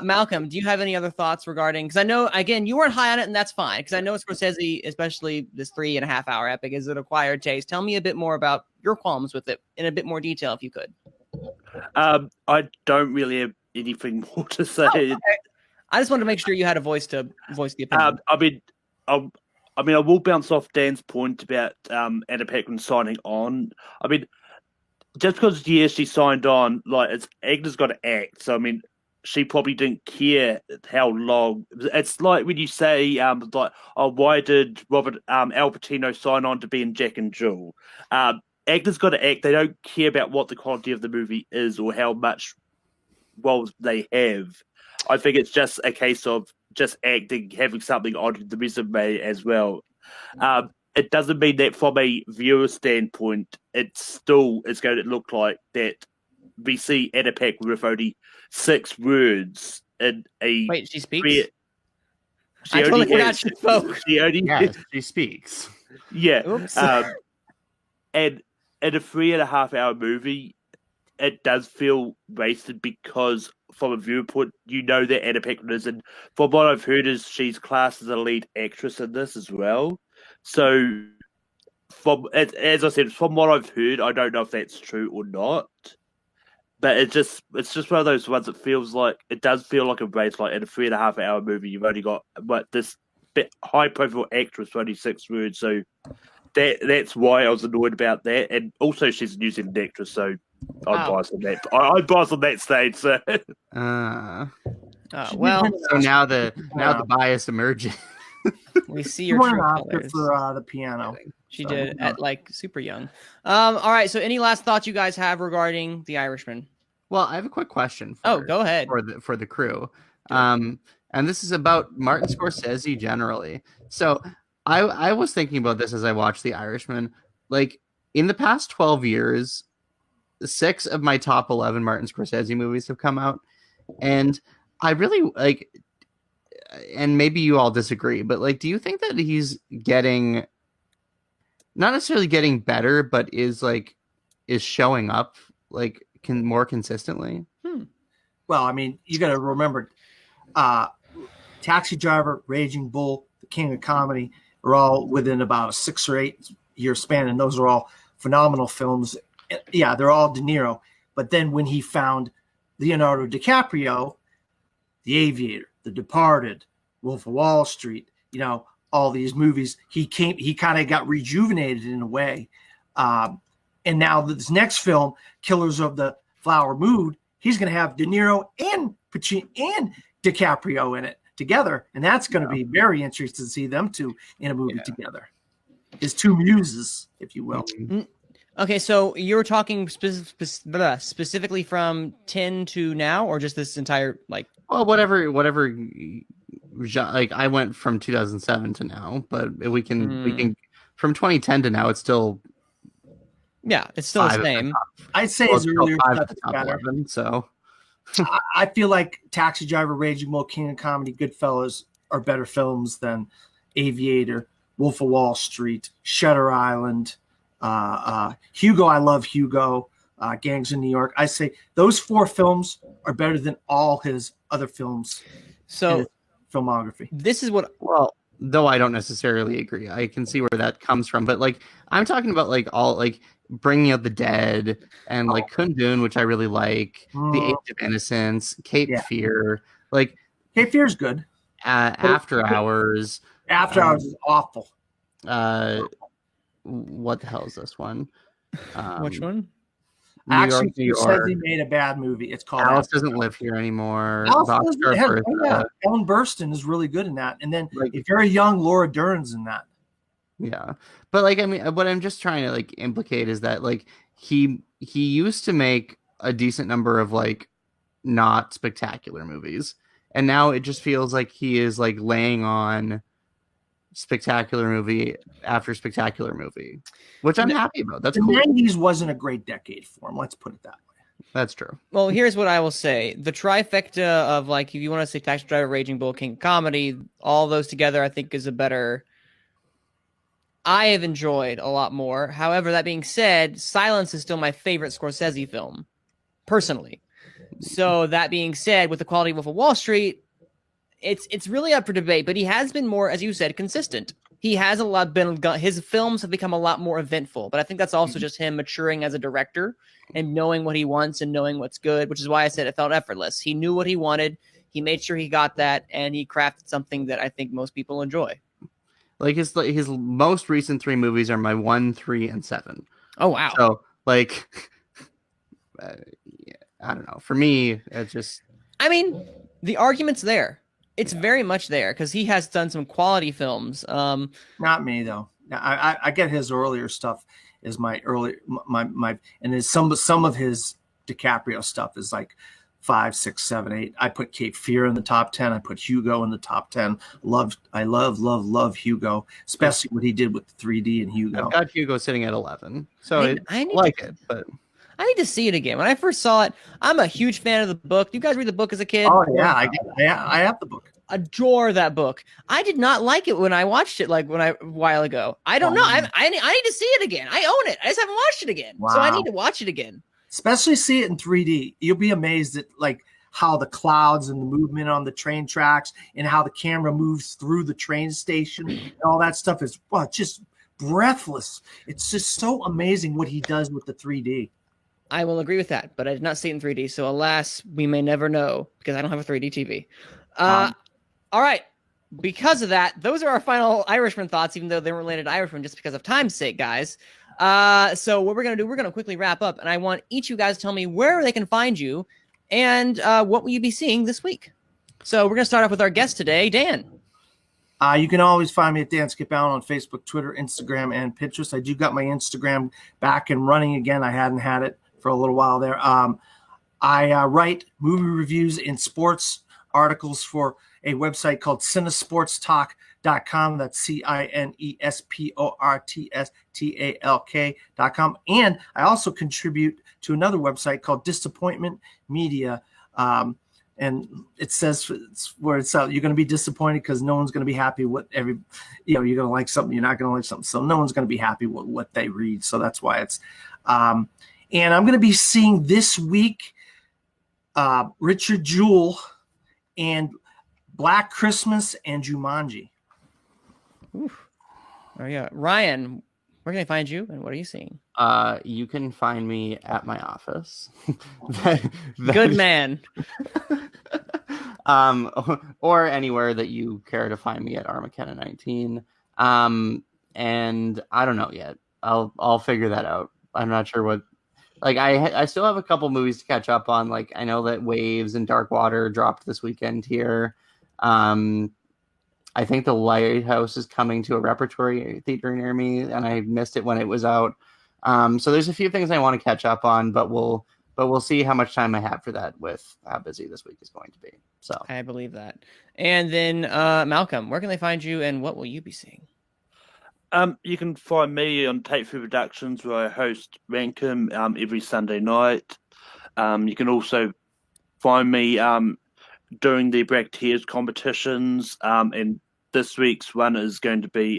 Malcolm, do you have any other thoughts regarding? Because I know, again, you weren't high on it, and that's fine. Because I know Scorsese, especially this 3.5 hour epic, is an acquired taste. Tell me a bit more about your qualms with it in a bit more detail, if you could. I don't really have anything more to say. Oh, okay. I just wanted to make sure you had a voice to voice the opinion. I will bounce off Dan's point about Anna Paquin signing on. I mean, just because she signed on, like Agnes got to act. So I mean, she probably didn't care how long. It's like when you say, why did Robert Al Pacino sign on to be in Jack and Jill? Actors got to act. They don't care about what the quality of the movie is or how much roles they have. I think it's just a case of just acting, having something on the resume as well. It doesn't mean that from a viewer standpoint, it's going to look like that we see Anna Paquin with only 6 words in a... Wait, she speaks? I totally forgot she spoke. She speaks. Yeah. Oops. And in a 3.5 hour movie, it does feel wasted because from a viewpoint, you know that Anna Paquin is, and from what I've heard is she's classed as a lead actress in this as well. So, as I said, from what I've heard, I don't know if that's true or not. But it's just one of those ones that feels like it does feel like a race. Like in a 3.5 hour movie, you've only got this high profile actress for only 6 words. So that's why I was annoyed about that. And also, she's a New Zealand actress, so I'm biased on that. I'm biased on that stage. So. So now the bias emerges. We see your true colors. For the piano. She did at super young. All right. So, any last thoughts you guys have regarding The Irishman? Well, I have a quick question. Go ahead for the crew, and this is about Martin Scorsese generally. So, I was thinking about this as I watched The Irishman. Like in the past 12 years, 6 of my top 11 Martin Scorsese movies have come out, and I really like. And maybe you all disagree, but do you think that he's getting, not necessarily getting better, but is showing up more consistently? Well, I mean, you got to remember, Taxi Driver, Raging Bull, The King of Comedy are all within about a 6 or 8 year span, and those are all phenomenal films. Yeah, they're all De Niro. But then when he found Leonardo DiCaprio, The Aviator, The Departed, Wolf of Wall Street, all these movies, he kind of got rejuvenated in a way. And now this next film, Killers of the Flower Moon, he's going to have De Niro and Pacino and DiCaprio in it together. And that's going to be very interesting to see them two in a movie together. His 2 muses, if you will. Okay, so you're talking specifically from 10 to now, or just this entire Well, whatever. I went from 2007 to now, but we can from 2010 to now. It's still it's still the same. I'd say it's earlier. 5 at the top 11, so I feel like Taxi Driver, Raging Bull, King of Comedy, Goodfellas are better films than Aviator, Wolf of Wall Street, Shutter Island. Hugo, I love Hugo. Gangs in New York. I say those 4 films are better than all his other films. So filmography. This is what. Well, though I don't necessarily agree. I can see where that comes from, but I'm talking about all Bringing Out the Dead and Kundun, which I really like. The Age of Innocence, Cape Fear. Cape Fear's good. After Hours. After Hours is awful. What the hell is this one? Which one? New York. He made a bad movie. It's called Alice Doesn't Live Here Anymore. Ellen Burstyn is really good in that. And then if you're young, Laura Dern's in that. Yeah. But what I'm just trying to implicate is that he used to make a decent number of like not spectacular movies, and now it just feels like he is like laying on spectacular movie after spectacular movie, which I'm happy about. That's the cool. 90s wasn't a great decade for him. Let's put it that way. That's true. Well, here's what I will say. The trifecta of, like, if you want to say Taxi Driver, Raging Bull, King of Comedy, all those together, I think is a better... I have enjoyed a lot more. However, that being said, Silence is still my favorite Scorsese film, personally. So that being said, with the quality of Wolf of Wall Street, it's really up for debate, but he has been more, as you said, consistent. He has his films have become a lot more eventful, but I think that's also just him maturing as a director and knowing what he wants and knowing what's good, which is why I said it felt effortless. He knew what he wanted. He made sure he got that, and he crafted something that I think most people enjoy. Like his most recent 3 movies are my 1, 3, and 7. Oh, wow. So like, yeah, I don't know. For me, it's just. I mean, the argument's there. It's very much there because he has done some quality films. Not me though. I get his earlier stuff is my early my and his some of his DiCaprio stuff is like 5, 6, 7, 8. I put Cape Fear in the top 10. I put Hugo in the top 10. I love Hugo, especially what he did with 3D and Hugo. I've got Hugo sitting at 11, so I like it, but I need to see it again. When I first saw it, I'm a huge fan of the book. You guys read the book as a kid? Oh yeah, I have the book. Adore that book. I did not like it when I watched it a while ago. I don't know. I need to see it again. I own it. I just haven't watched it again. Wow. So I need to watch it again. Especially see it in 3D. You'll be amazed at like how the clouds and the movement on the train tracks and how the camera moves through the train station and all that stuff is just breathless. It's just so amazing what he does with the 3D. I will agree with that, but I did not see it in 3D. So alas, we may never know because I don't have a 3D TV. All right. Because of that, those are our final Irishman thoughts, even though they weren't related to Irishman, just because of time's sake, guys. So what we're going to do, we're going to quickly wrap up, and I want each of you guys to tell me where they can find you and what will you be seeing this week. So we're going to start off with our guest today, Dan. You can always find me at Dan Skip Allen on Facebook, Twitter, Instagram, and Pinterest. I do got my Instagram back and running again. I hadn't had it for a little while there. I write movie reviews and sports articles for a website called cinesportstalk.com. That's cinesportstalk.com. And I also contribute to another website called Disappointment Media. And it says where it's out, you're going to be disappointed because no one's going to be happy with you're going to like something, you're not going to like something. So no one's going to be happy with what they read. So that's why it's, and I'm going to be seeing this week, Richard Jewell and Black Christmas and Jumanji. Oof. Oh yeah, Ryan, where can I find you, and what are you seeing? You can find me at my office. Good man. Or anywhere that you care to find me at Armakenna 19. And I don't know yet. I'll figure that out. I'm not sure what. Like I still have a couple movies to catch up on. Like I know that Waves and Dark Water dropped this weekend here. I think The Lighthouse is coming to a repertory theater near me, and I missed it when it was out. So there's a few things I want to catch up on, but we'll see how much time I have for that with how busy this week is going to be. So I believe that. And then Malcolm, where can they find you, and what will you be seeing? You can find me on Tape Free Productions, where I host Rankum every Sunday night. You can also find me during the Bracketeers competitions, and this week's one is going to be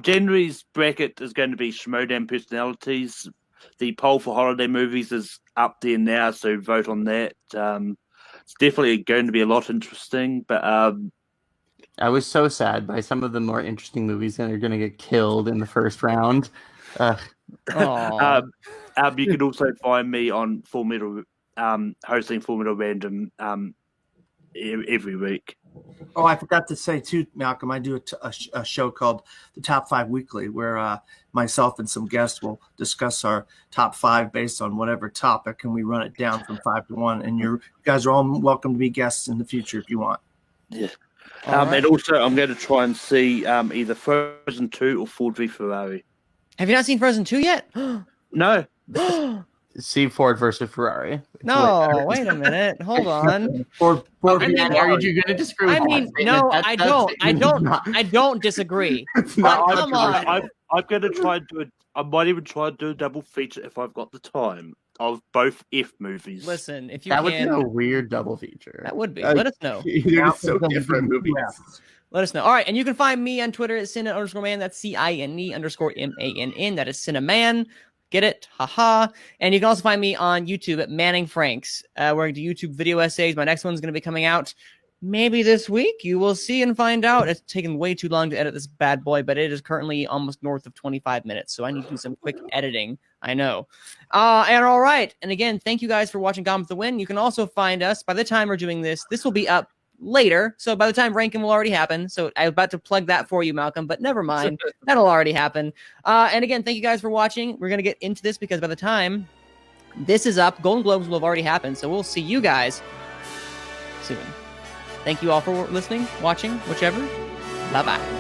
January's bracket is going to be Schmodown Personalities. The poll for holiday movies is up there now, so vote on that. It's definitely going to be a lot interesting, but I was so sad by some of the more interesting movies that are going to get killed in the first round. You can also find me on Full Metal, hosting Full Metal Random every week. Oh, I forgot to say too, Malcolm, I do a show called The Top 5 Weekly, where myself and some guests will discuss our top 5 based on whatever topic, and we run it down from 5 to 1. And you guys are all welcome to be guests in the future if you want. Yeah. And also, I'm going to try and see either Frozen 2 or Ford v Ferrari. Have you not seen Frozen 2 yet? No. See Ford versus Ferrari. No, wait a minute. Hold on. Or I mean, Are you going to disagree with I that mean, statement? no, That I statement don't. is not- I don't disagree. it's But not come on. I'm going to try and do it. I might even try and do a double feature if I've got the time of both F movies. Listen, if you That would be can, a weird double feature. that would be. Let us know. They're just so different movies. Let us know. All right, and you can find me on Twitter at Cine_Man. That's CINE_MANN. That is Cineman. Get it? Haha. And you can also find me on YouTube at Manning Franks, where I do YouTube video essays. My next one's going to be coming out maybe this week. You will see and find out. It's taken way too long to edit this bad boy, but it is currently almost north of 25 minutes, so I need to do some quick editing. I know. And all right. And again, thank you guys for watching Gone with the Wind. You can also find us, by the time we're doing this will be up later. So by the time ranking will already happen. So I'm about to plug that for you, Malcolm, but never mind. That'll already happen. And again, thank you guys for watching. We're going to get into this because by the time this is up, Golden Globes will have already happened. So we'll see you guys soon. Thank you all for listening, watching, whichever. Bye-bye.